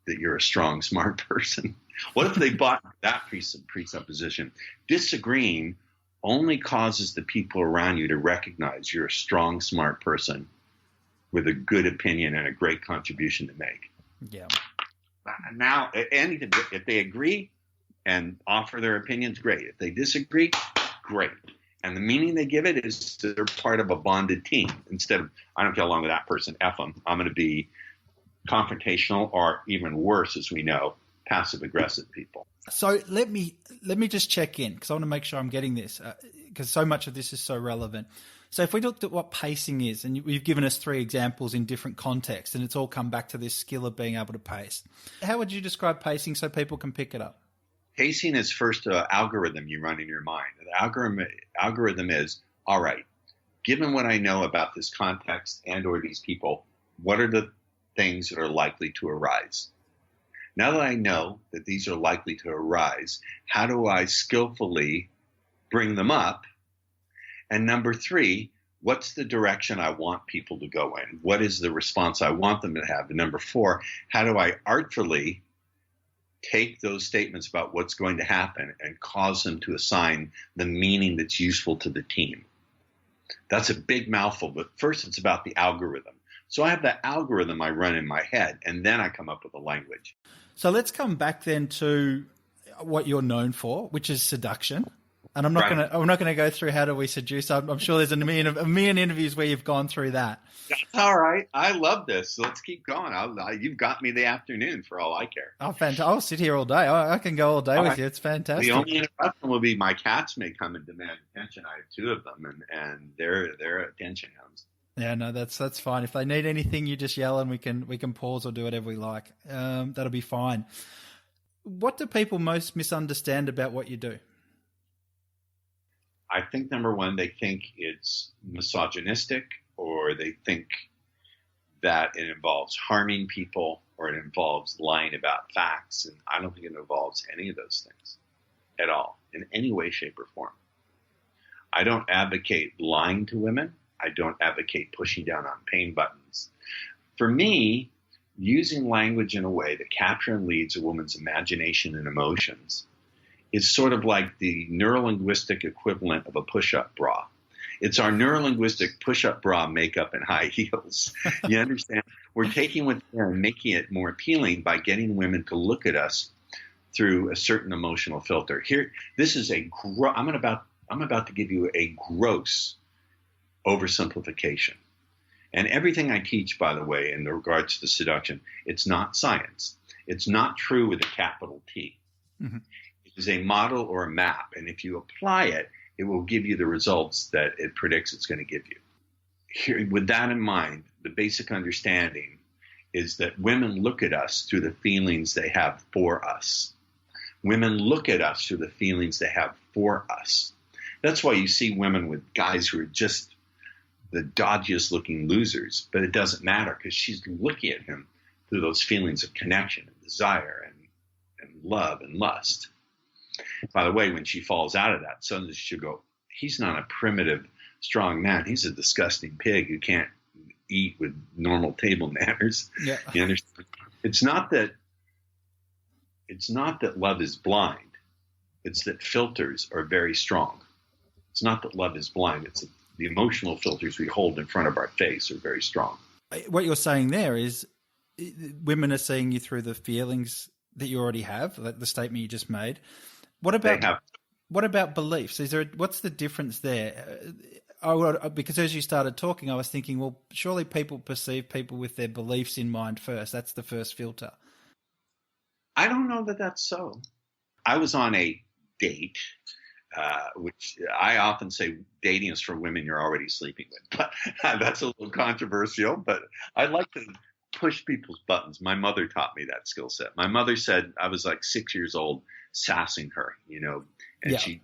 that you're a strong, smart person. What if they bought that presupposition? Disagreeing only causes the people around you to recognize you're a strong, smart person with a good opinion and a great contribution to make. Yeah. Now, if they agree and offer their opinions, great. If they disagree, great. And the meaning they give it is that they're part of a bonded team. Instead of, I don't get along with that person, F them, I'm going to be confrontational, or even worse, as we know, passive-aggressive people. So let me just check in, because I want to make sure I'm getting this, because so much of this is so relevant. So if we looked at what pacing is, and you've given us 3 examples in different contexts, and it's all come back to this skill of being able to pace. How would you describe pacing so people can pick it up? Pacing is first an algorithm you run in your mind. The algorithm is, all right, given what I know about this context and or these people, what are the things that are likely to arise? Now that I know that these are likely to arise, how do I skillfully bring them up? And number 3, what's the direction I want people to go in? What is the response I want them to have? And number 4, how do I artfully take those statements about what's going to happen and cause them to assign the meaning that's useful to the team? That's a big mouthful, but first it's about the algorithm. So I have that algorithm I run in my head, and then I come up with a language. So let's come back then to what you're known for, which is seduction. And I'm not going to go through how do we seduce. I'm sure there's a million interviews where you've gone through that. That's all right. I love this. So let's keep going. You've got me the afternoon for all I care. Oh, fantastic. I'll sit here all day. I can go all day with you. It's fantastic. The only interruption will be my cats may come and demand attention. I have 2 of them, and they're attention hounds. Yeah, no, that's fine. If they need anything, you just yell and we can pause or do whatever we like. That'll be fine. What do people most misunderstand about what you do? I think number 1, they think it's misogynistic, or they think that it involves harming people, or it involves lying about facts. And I don't think it involves any of those things at all, in any way, shape, or form. I don't advocate lying to women. I don't advocate pushing down on pain buttons. For me, using language in a way that captures and leads a woman's imagination and emotions is sort of like the neurolinguistic equivalent of a push-up bra. It's our neurolinguistic push-up bra makeup and high heels. You understand? We're taking what's there and making it more appealing by getting women to look at us through a certain emotional filter. Here, this is I'm about to give you a gross oversimplification. And everything I teach, by the way, in regards to seduction, it's not science. It's not true with a capital T. Mm-hmm. It is a model or a map. And if you apply it, it will give you the results that it predicts it's going to give you. Here, with that in mind, the basic understanding is that women look at us through the feelings they have for us. Women look at us through the feelings they have for us. That's why you see women with guys who are just the dodgiest looking losers, but it doesn't matter because she's looking at him through those feelings of connection and desire and love and lust. By the way, when she falls out of that, suddenly she'll go, he's not a primitive, strong man. He's a disgusting pig who can't eat with normal table manners. Yeah. You understand? It's not that love is blind. It's that filters are very strong. It's not that love is blind. It's that the emotional filters we hold in front of our face are very strong. What you're saying there is women are seeing you through the feelings that you already have, like the statement you just made. What about beliefs? What's the difference there? Because as you started talking, I was thinking, well, surely people perceive people with their beliefs in mind first. That's the first filter. I don't know that that's so. I was on a date, which I often say dating is for women you're already sleeping with. But that's a little controversial, but I like push people's buttons. My mother taught me that skill set. My mother said I was like 6 years old, sassing her, and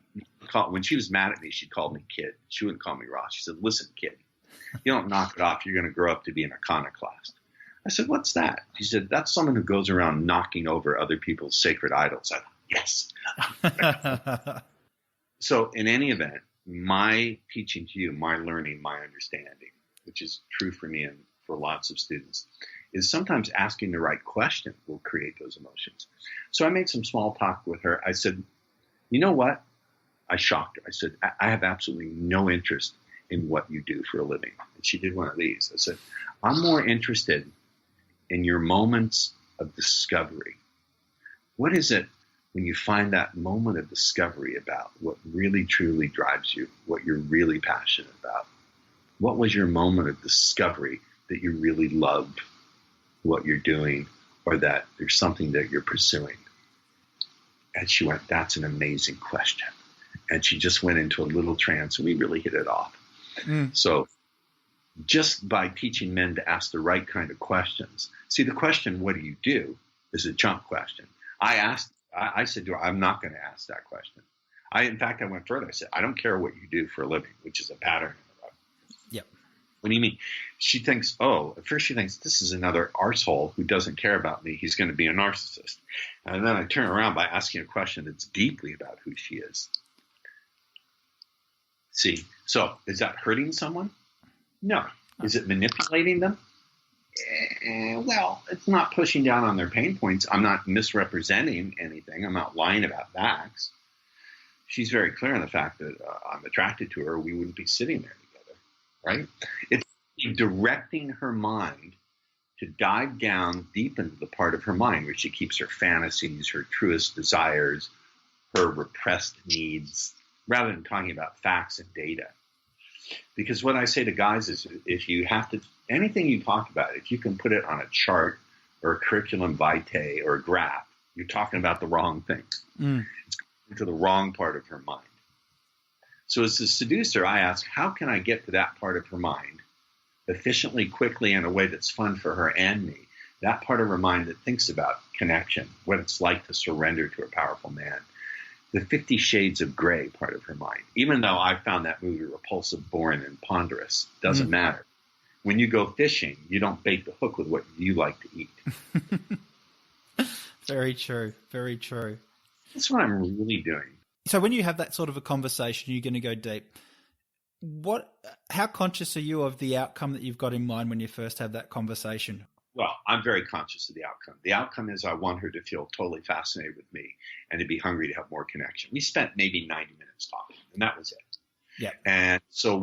when she was mad at me, she called me kid. She wouldn't call me Ross. She said, "Listen, kid, you don't knock it off. You're going to grow up to be an iconoclast." I said, "What's that?" She said, "That's someone who goes around knocking over other people's sacred idols." I thought, yes. So in any event, my teaching to you, my learning, my understanding, which is true for me and for lots of students, is sometimes asking the right question will create those emotions. So I made some small talk with her. I said, "You know what?" I shocked her. I said, "I have absolutely no interest in what you do for a living." And she did one of these. I said, "I'm more interested in your moments of discovery. What is it when you find that moment of discovery about what really truly drives you, what you're really passionate about? What was your moment of discovery that you really love what you're doing, or that there's something that you're pursuing?" And she went, "That's an amazing question." And she just went into a little trance, and we really hit it off. So just by teaching men to ask the right kind of questions. See, the question, "What do you do?" is a jump question. I said to her, "I'm not going to ask that question." In fact, I went further. I said, "I don't care what you do for a living," which is a pattern. Yep. What do you mean? She thinks, at first she thinks, this is another arsehole who doesn't care about me. He's going to be a narcissist. And then I turn around by asking a question that's deeply about who she is. See, so is that hurting someone? No. Is it manipulating them? Well, it's not pushing down on their pain points. I'm not misrepresenting anything. I'm not lying about facts. She's very clear on the fact that I'm attracted to her. We wouldn't be sitting there together, right? It's directing her mind to dive down deep into the part of her mind where she keeps her fantasies, her truest desires, her repressed needs, rather than talking about facts and data. Because what I say to guys is, if you have to, anything you talk about, if you can put it on a chart or a curriculum vitae or a graph, you're talking about the wrong thing. It's going to the wrong part of her mind. So as a seducer, I ask, how can I get to that part of her mind efficiently, quickly, in a way that's fun for her and me? That part of her mind that thinks about connection, what it's like to surrender to a powerful man. The 50 Shades of Grey part of her mind. Even though I found that movie repulsive, boring, and ponderous, doesn't matter. When you go fishing, you don't bait the hook with what you like to eat. Very true. Very true. That's what I'm really doing. So when you have that sort of a conversation, you're going to go deep. How conscious are you of the outcome that you've got in mind when you first have that conversation? Well, I'm very conscious of the outcome. The outcome is I want her to feel totally fascinated with me and to be hungry to have more connection. We spent maybe 90 minutes talking, and that was it. Yeah. And so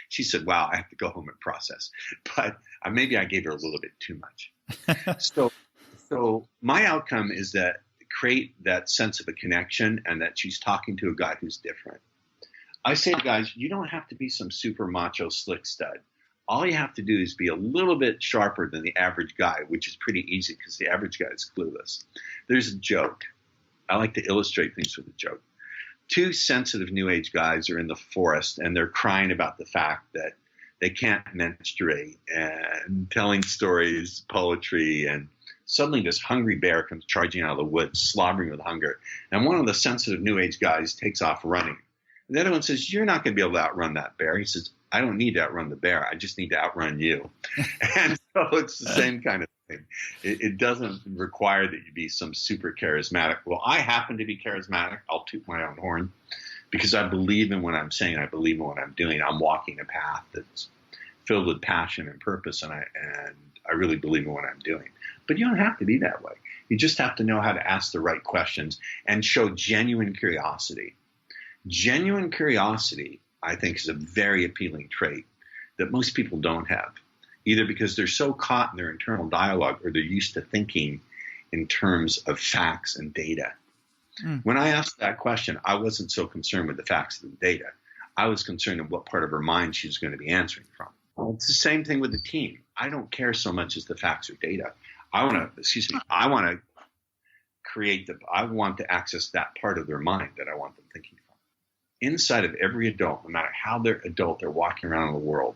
she said, "Wow, I have to go home and process." But maybe I gave her a little bit too much. So my outcome is that create that sense of a connection and that she's talking to a guy who's different. I say to guys, you don't have to be some super macho slick stud. All you have to do is be a little bit sharper than the average guy, which is pretty easy because the average guy is clueless. There's a joke. I like to illustrate things with a joke. Two sensitive New Age guys are in the forest, and they're crying about the fact that they can't menstruate and telling stories, poetry, and suddenly this hungry bear comes charging out of the woods, slobbering with hunger. And one of the sensitive New Age guys takes off running. And the other one says, "You're not going to be able to outrun that bear." He says, "I don't need to outrun the bear. I just need to outrun you." And so it's the same kind of thing. It doesn't require that you be some super charismatic. Well, I happen to be charismatic. I'll toot my own horn because I believe in what I'm saying. I believe in what I'm doing. I'm walking a path that's filled with passion and purpose, and I really believe in what I'm doing. But you don't have to be that way. You just have to know how to ask the right questions and show genuine curiosity. Genuine curiosity, I think, is a very appealing trait that most people don't have, either because they're so caught in their internal dialogue or they're used to thinking in terms of facts and data. When I asked that question, I wasn't so concerned with the facts and the data. I was concerned with what part of her mind she was going to be answering from. Well, it's the same thing with the team. I don't care so much as the facts or data. I want to access that part of their mind that I want them thinking from. inside of every adult, no matter how they're adult, they're walking around in the world,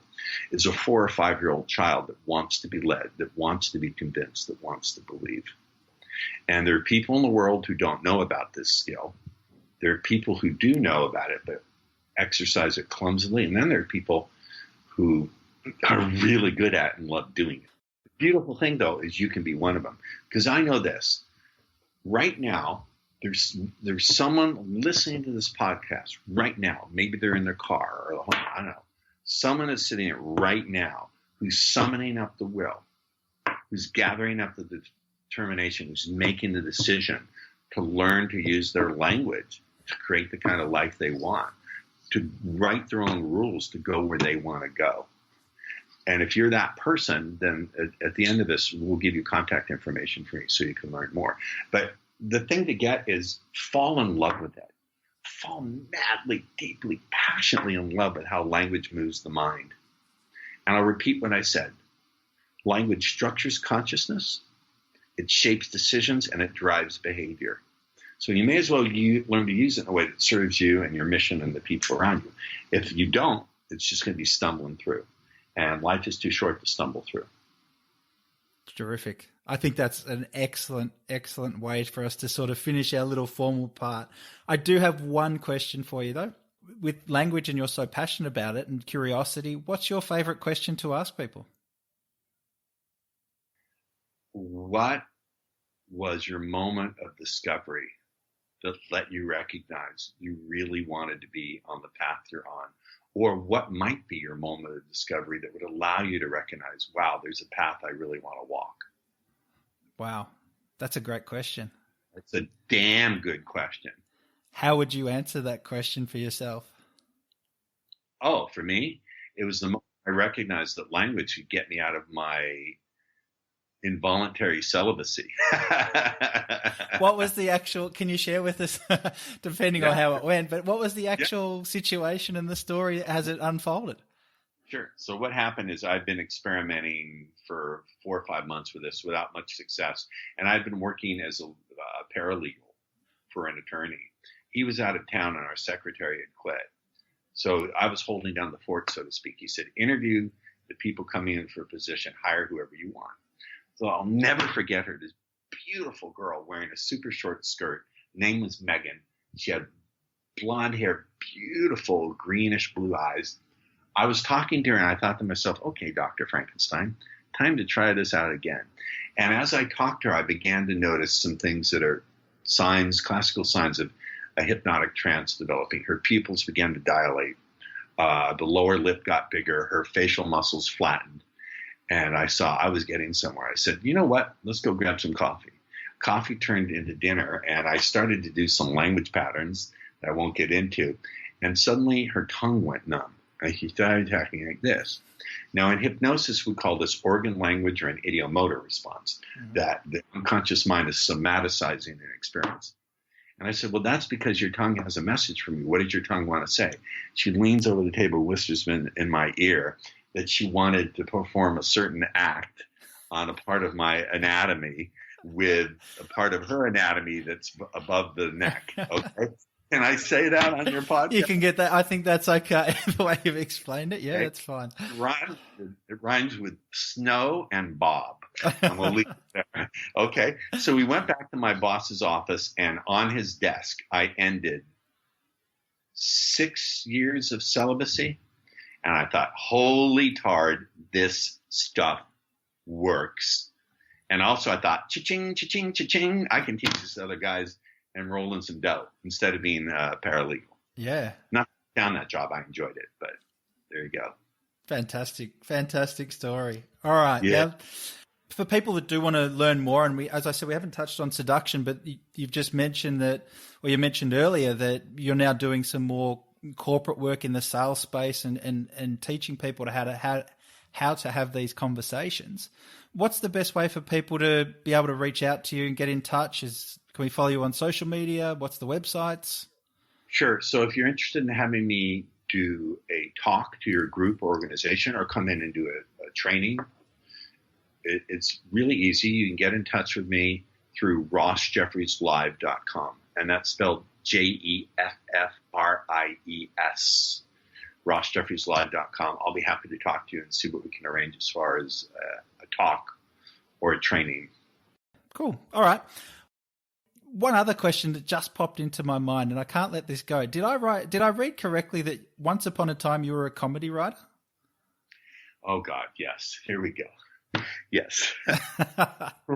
is a 4 or 5-year-old child that wants to be led, that wants to be convinced, that wants to believe. And there are people in the world who don't know about this skill. There are people who do know about it, but exercise it clumsily. And then there are people who are really good at it and love doing it. The beautiful thing, though, is you can be one of them. Because I know this. Right now, there's someone listening to this podcast right now. Maybe they're in their car or home. I don't know. Someone is sitting there right now who's summoning up the will, who's gathering up the determination, who's making the decision to learn to use their language to create the kind of life they want, to write their own rules to go where they want to go. And if you're that person, then at the end of this, we'll give you contact information for you so you can learn more. But the thing to get is fall in love with it. Fall madly, deeply, passionately in love with how language moves the mind. And I'll repeat what I said. Language structures consciousness, it shapes decisions, and it drives behavior. So you may as well learn to use it in a way that serves you and your mission and the people around you. If you don't, it's just going to be stumbling through. And life is too short to stumble through. Terrific. I think that's an excellent, excellent way for us to sort of finish our little formal part. I do have one question for you, though. With language, and you're so passionate about it, and curiosity, what's your favorite question to ask people? What was your moment of discovery that let you recognize you really wanted to be on the path you're on? Or what might be your moment of discovery that would allow you to recognize, wow, there's a path I really want to walk? Wow, that's a great question. It's a damn good question. How would you answer that question for yourself? Oh, for me, it was the moment I recognized that language could get me out of my involuntary celibacy. What was the actual, can you share with us, depending on how it went, but what was the actual situation in the story as it unfolded? Sure. So what happened is I've been experimenting for 4 or 5 months with this without much success. And I've been working as a paralegal for an attorney. He was out of town and our secretary had quit. So I was holding down the fort, so to speak. He said, interview the people coming in for a position, hire whoever you want. So I'll never forget her, this beautiful girl wearing a super short skirt. Name was Megan. She had blonde hair, beautiful greenish blue eyes. I was talking to her and I thought to myself, okay, Dr. Frankenstein, time to try this out again. And as I talked to her, I began to notice some things that are signs, classical signs of a hypnotic trance developing. Her pupils began to dilate. The lower lip got bigger. Her facial muscles flattened. And I saw I was getting somewhere. I said, you know what? Let's go grab some coffee. Coffee turned into dinner, and I started to do some language patterns that I won't get into. And suddenly her tongue went numb. And she started talking like this. Now, in hypnosis, we call this organ language or an idiomotor response, that the unconscious mind is somaticizing an experience. And I said, well, that's because your tongue has a message for me. What did your tongue want to say? She leans over the table, whispers in my ear that she wanted to perform a certain act on a part of my anatomy with a part of her anatomy that's above the neck. Okay. Can I say that on your podcast? You can get that. I think that's okay. The way you've explained it. Yeah, okay. That's fine. It rhymes with snow and Bob. And we'll leave it there. Okay. So we went back to my boss's office, and on his desk, I ended 6 years of celibacy. And I thought, holy tard, this stuff works. And also I thought, cha-ching, cha-ching, cha-ching, I can teach these other guys and roll in some dough instead of being a paralegal. Yeah. Not found that job. I enjoyed it, but there you go. Fantastic. Fantastic story. All right. Yeah. Now, for people that do want to learn more, and as I said, we haven't touched on seduction, but you've just mentioned that, or you mentioned earlier that you're now doing some more corporate work in the sales space and teaching people to how to have these conversations. What's the best way for people to be able to reach out to you and get in touch? Can we follow you on social media? What's the websites? Sure. So if you're interested in having me do a talk to your group or organization, or come in and do a training, it's really easy. You can get in touch with me through rossjeffrieslive.com, and that's spelled Jeffries, rossjeffrieslive.com. I'll be happy to talk to you and see what we can arrange as far as a talk or a training. Cool. All right. One other question that just popped into my mind, and I can't let this go. Did I read correctly that once upon a time you were a comedy writer? Oh God, yes. Here we go. Yes.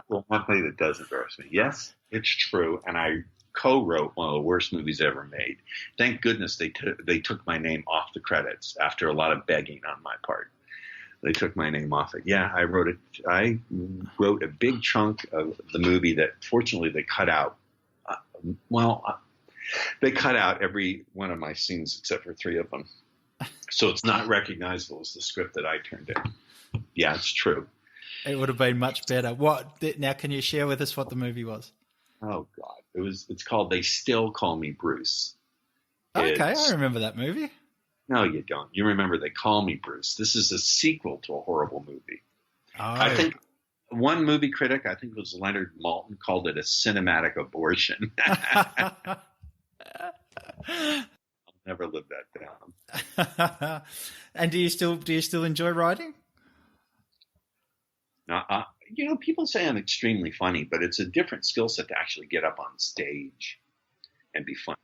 One thing that does embarrass me. Yes, it's true. And I co-wrote one of the worst movies ever made. Thank goodness they took my name off the credits after a lot of begging on my part. They took my name off it. Yeah, I wrote it. I wrote a big chunk of the movie that fortunately they cut out. They cut out every one of my scenes except for 3 of them. So it's not recognizable as the script that I turned in. Yeah, it's true. It would have been much better. Now, can you share with us what the movie was? Oh God, it's called They Still Call Me Bruce. Okay, I remember that movie. No, you don't. You remember They Call Me Bruce. This is a sequel to a horrible movie. Oh. I think one movie critic, I think it was Leonard Maltin, called it a cinematic abortion. I'll never live that down. And do you still enjoy writing? Now, people say I'm extremely funny, but it's a different skill set to actually get up on stage and be funny.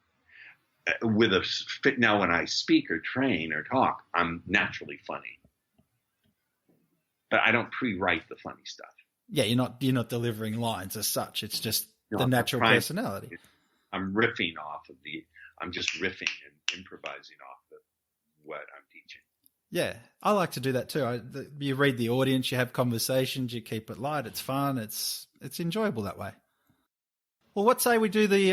Now, when I speak or train or talk, I'm naturally funny, but I don't pre-write the funny stuff. Yeah, you're not delivering lines as such. It's just the natural personality. I'm riffing off of I'm just riffing and improvising off of what I'm teaching. Yeah, I like to do that too. You read the audience, you have conversations, you keep it light. It's fun. It's enjoyable that way. Well, what say we do the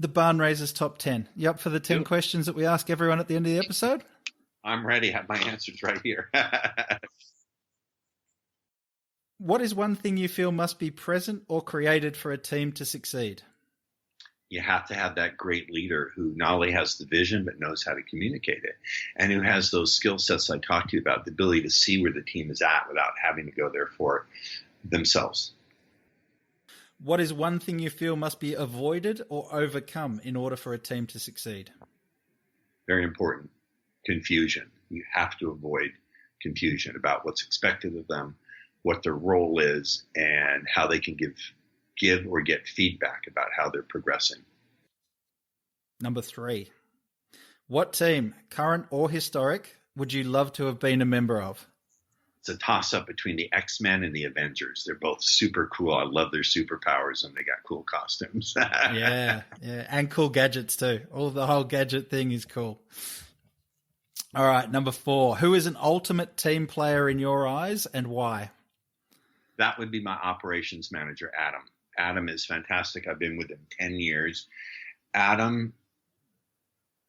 Barnraisers top 10? You up for the 10 questions that we ask everyone at the end of the episode? I'm ready. I have my answers right here. What is one thing you feel must be present or created for a team to succeed? You have to have that great leader who not only has the vision, but knows how to communicate it, and who has those skill sets I talked to you about, the ability to see where the team is at without having to go there for themselves. What is one thing you feel must be avoided or overcome in order for a team to succeed? Very important. Confusion. You have to avoid confusion about what's expected of them, what their role is, and how they can give or get feedback about how they're progressing. Number 3. What team, current or historic, would you love to have been a member of? It's a toss-up between the X-Men and the Avengers. They're both super cool. I love their superpowers, and they got cool costumes. Yeah, and cool gadgets too. The whole gadget thing is cool. All right, number 4. Who is an ultimate team player in your eyes, and why? That would be my operations manager, Adam. Adam is fantastic. I've been with him 10 years. Adam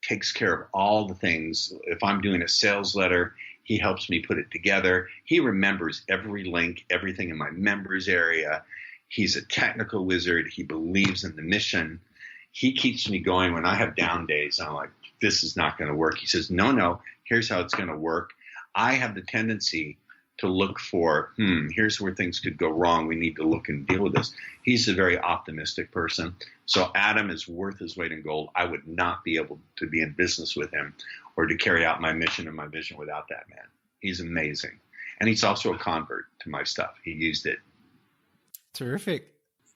takes care of all the things. If I'm doing a sales letter, he helps me put it together. He remembers every link, everything in my members area. He's a technical wizard. He believes in the mission. He keeps me going when I have down days. I'm like, this is not going to work. He says, no, here's how it's going to work. I have the tendency to look for, here's where things could go wrong. We need to look and deal with this. He's a very optimistic person. So Adam is worth his weight in gold. I would not be able to be in business with him or to carry out my mission and my vision without that man. He's amazing. And he's also a convert to my stuff. He used it. Terrific.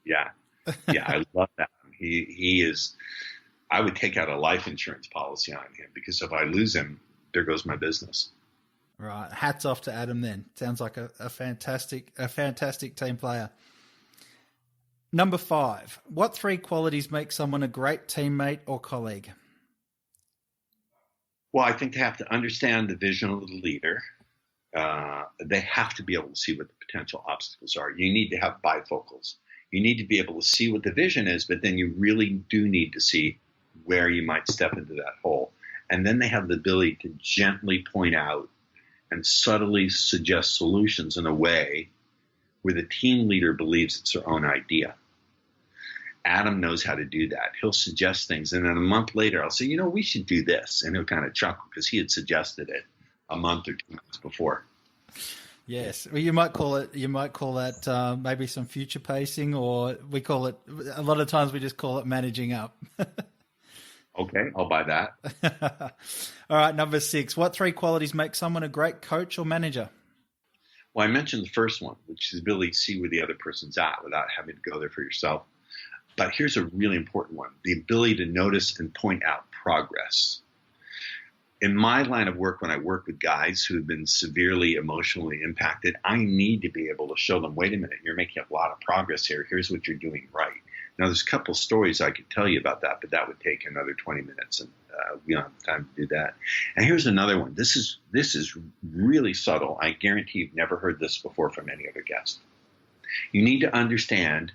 Yeah, I love that. He is, I would take out a life insurance policy on him because if I lose him, there goes my business. Right. Hats off to Adam then. Sounds like a fantastic team player. Number 5. What 3 qualities make someone a great teammate or colleague? Well, I think they have to understand the vision of the leader. They have to be able to see what the potential obstacles are. You need to have bifocals. You need to be able to see what the vision is, but then you really do need to see where you might step into that hole. And then they have the ability to gently point out and subtly suggest solutions in a way where the team leader believes it's their own idea. Adam knows how to do that. He'll suggest things, and then a month later I'll say, we should do this. And he'll kind of chuckle because he had suggested it a month or 2 months before. Yes. Well, you might call that maybe some future pacing, or we call it, a lot of times we just call it managing up. Okay, I'll buy that. All right, number 6. What 3 qualities make someone a great coach or manager? Well, I mentioned the first one, which is the ability to see where the other person's at without having to go there for yourself. But here's a really important one, the ability to notice and point out progress. In my line of work, when I work with guys who have been severely emotionally impacted, I need to be able to show them, wait a minute, you're making a lot of progress here. Here's what you're doing right. Now, there's a couple of stories I could tell you about that, but that would take another 20 minutes, and we don't have time to do that. And here's another one. This is really subtle. I guarantee you've never heard this before from any other guest. You need to understand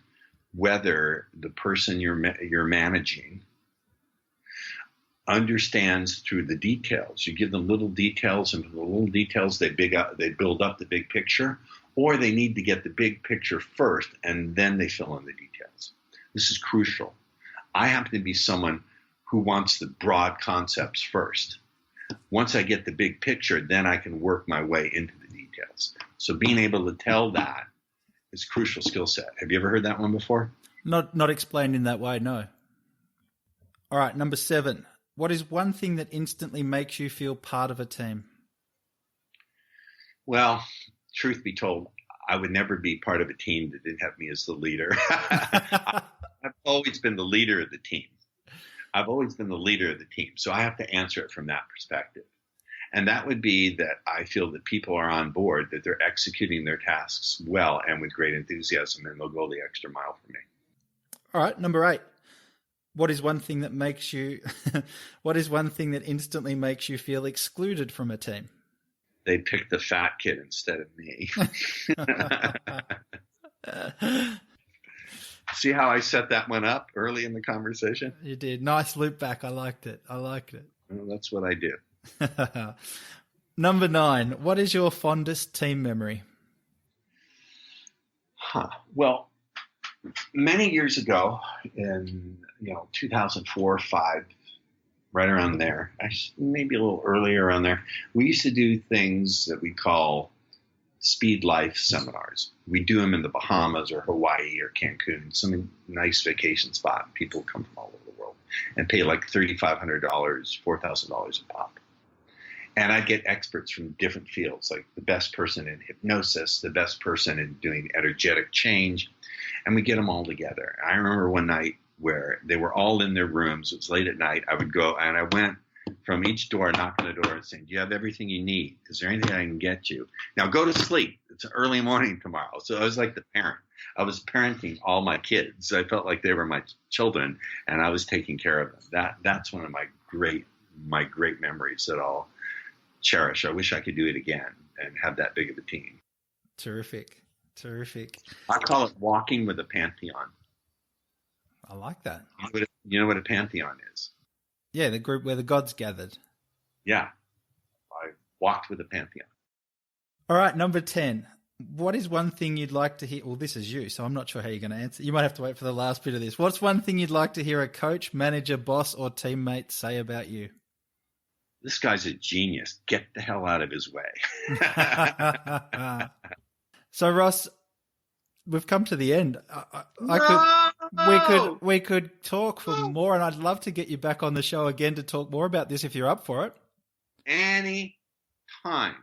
whether the person you're managing understands through the details. You give them little details, and from the little details they build up the big picture, or they need to get the big picture first and then they fill in the details. This is crucial. I happen to be someone who wants the broad concepts first. Once I get the big picture, then I can work my way into the details. So being able to tell that is a crucial skill set. Have you ever heard that one before? Not explained in that way, no. All right, number 7. What is one thing that instantly makes you feel part of a team? Well, truth be told, I would never be part of a team that didn't have me as the leader. I've always been the leader of the team. So I have to answer it from that perspective. And that would be that I feel that people are on board, that they're executing their tasks well and with great enthusiasm, and they'll go the extra mile for me. All right, number 8. What is one thing that instantly makes you feel excluded from a team? They picked the fat kid instead of me. See how I set that one up early in the conversation? You did. Nice loop back. I liked it. Well, that's what I do. Number 9. What is your fondest team memory? Well, many years ago, in 2004, 5, right around there, maybe a little earlier around there, we used to do things that we call speed life seminars. We do them in the Bahamas or Hawaii or Cancun, some nice vacation spot. People come from all over the world and pay like $3,500, $4,000 a pop. And I get experts from different fields, like the best person in hypnosis, the best person in doing energetic change, and we get them all together. I remember one night where they were all in their rooms. It was late at night. I would go, and I went from each door, knocking on the door and saying, do you have everything you need? Is there anything I can get you? Now go to sleep. It's early morning tomorrow. So I was like the parent. I was parenting all my kids. I felt like they were my children, and I was taking care of them. That's one of my great memories that I'll cherish. I wish I could do it again and have that big of a team. Terrific. I call it walking with a pantheon. I like that. You know what a pantheon is? Yeah, the group where the gods gathered. Yeah. I walked with a pantheon. All right, number 10. What is one thing you'd like to hear? Well, this is you, so I'm not sure how you're going to answer. You might have to wait for the last bit of this. What's one thing you'd like to hear a coach, manager, boss, or teammate say about you? This guy's a genius. Get the hell out of his way. So, Ross, we've come to the end. We could talk for more, and I'd love to get you back on the show again to talk more about this if you're up for it. Any time.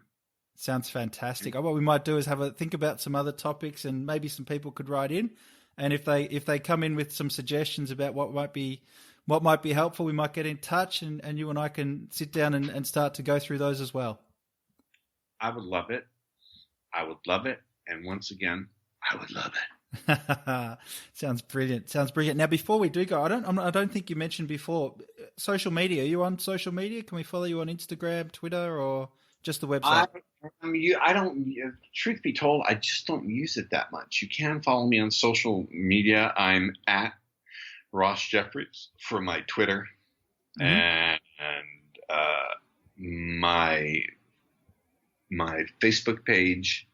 Sounds fantastic. What we might do is have a think about some other topics, and maybe some people could write in. And if they come in with some suggestions about what might be helpful, we might get in touch, and you and I can sit down and start to go through those as well. I would love it. And once again, I would love it. Sounds brilliant. Now, before we do go, I don't think you mentioned before social media. Are you on social media? Can we follow you on Instagram, Twitter, or just the website? I don't. Truth be told, I just don't use it that much. You can follow me on social media. I'm at Ross Jeffries for my Twitter, and my Facebook page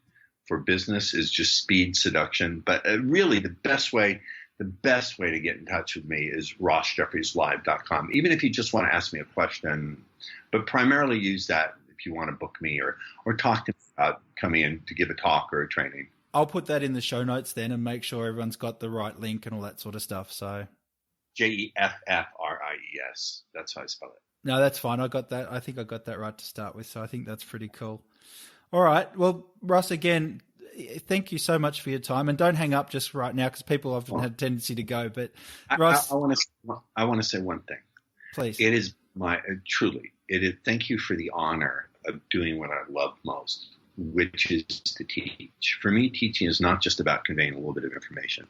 for business is just Speed Seduction. But really, the best way to get in touch with me is rossjeffrieslive.com. Even if you just want to ask me a question, but primarily use that if you want to book me or talk to me coming in to give a talk or a training. I'll put that in the show notes then and make sure everyone's got the right link and all that sort of stuff. So Jeffries. That's how I spell it. No, that's fine. I got that. I think I got that right to start with. So I think that's pretty cool. All right. Well, Ross, again, thank you so much for your time. And don't hang up just right now because people often have a tendency to go. But Ross, I want to say one thing. Please. It is thank you for the honor of doing what I love most, which is to teach. For me, teaching is not just about conveying a little bit of information.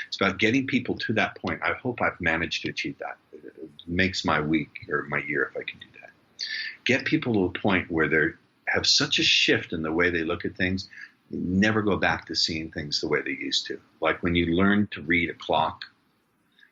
It's about getting people to that point. I hope I've managed to achieve that. It makes my week or my year if I can do that. Get people to a point where they have such a shift in the way they look at things, you never go back to seeing things the way they used to. Like when you learned to read a clock,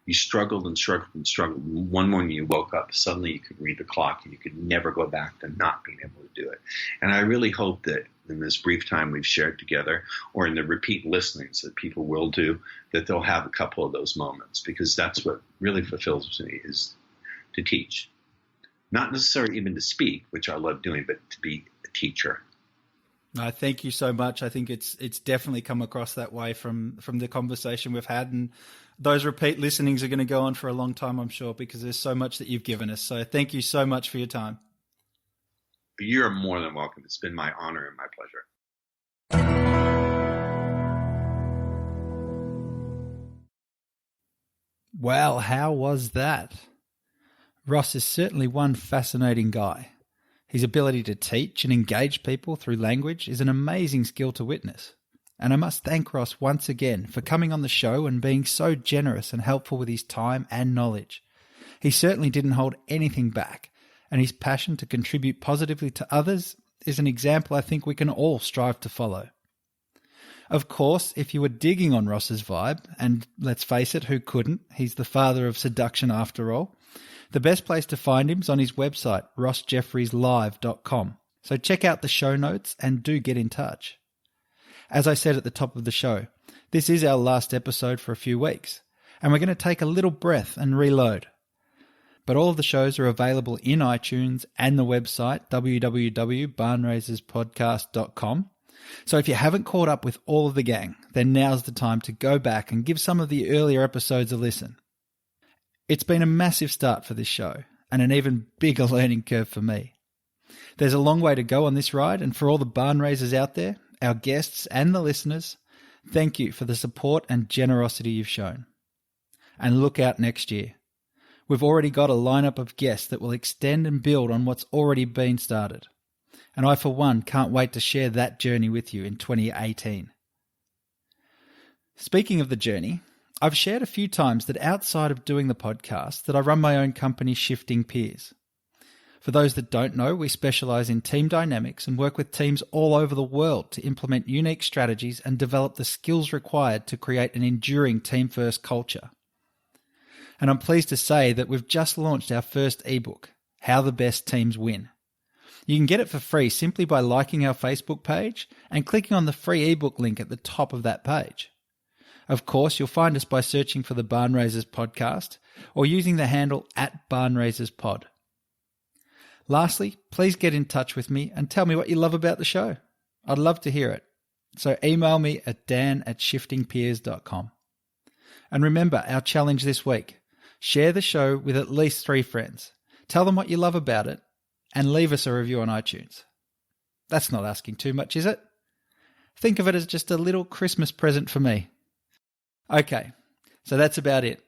you struggled and struggled and struggled. One morning you woke up, suddenly you could read the clock and you could never go back to not being able to do it. And I really hope that in this brief time we've shared together, or in the repeat listenings that people will do, that they'll have a couple of those moments, because that's what really fulfills me, is to teach. Not necessarily even to speak, which I love doing, but to be a teacher. Thank you so much. I think it's definitely come across that way from the conversation we've had, and those repeat listenings are going to go on for a long time, I'm sure, because there's so much that you've given us. So thank you so much for your time. You're more than welcome. It's been my honor and my pleasure. Well, how was that? Ross is certainly one fascinating guy. His ability to teach and engage people through language is an amazing skill to witness. And I must thank Ross once again for coming on the show and being so generous and helpful with his time and knowledge. He certainly didn't hold anything back, and his passion to contribute positively to others is an example I think we can all strive to follow. Of course, if you were digging on Ross's vibe, and let's face it, who couldn't? He's the father of seduction after all. The best place to find him is on his website, rossjeffrieslive.com. So check out the show notes and do get in touch. As I said at the top of the show, this is our last episode for a few weeks, and we're going to take a little breath and reload. But all of the shows are available in iTunes and the website, www.barnraiserspodcast.com. So if you haven't caught up with all of the gang, then now's the time to go back and give some of the earlier episodes a listen. It's been a massive start for this show, and an even bigger learning curve for me. There's a long way to go on this ride, and for all the barn raisers out there, our guests and the listeners, thank you for the support and generosity you've shown. And look out next year. We've already got a lineup of guests that will extend and build on what's already been started. And I, for one, can't wait to share that journey with you in 2018. Speaking of the journey, I've shared a few times that outside of doing the podcast, that I run my own company, Shifting Peers. For those that don't know, we specialize in team dynamics and work with teams all over the world to implement unique strategies and develop the skills required to create an enduring team-first culture. And I'm pleased to say that we've just launched our first ebook, How the Best Teams Win. You can get it for free simply by liking our Facebook page and clicking on the free ebook link at the top of that page. Of course, you'll find us by searching for the Barnraisers podcast or using the handle @BarnraisersPod. Lastly, please get in touch with me and tell me what you love about the show. I'd love to hear it. So email me at dan@shiftingpeers.com. And remember our challenge this week. Share the show with at least 3 friends. Tell them what you love about it and leave us a review on iTunes. That's not asking too much, is it? Think of it as just a little Christmas present for me. Okay, so that's about it.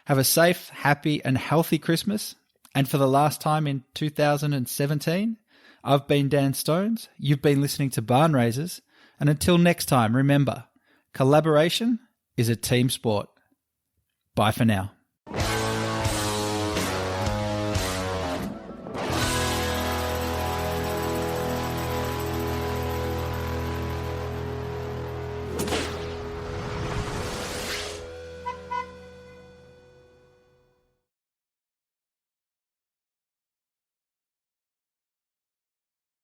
Have a safe, happy and healthy Christmas. And for the last time in 2017, I've been Dan Stones, you've been listening to Barnraisers, and until next time, remember, collaboration is a team sport. Bye for now.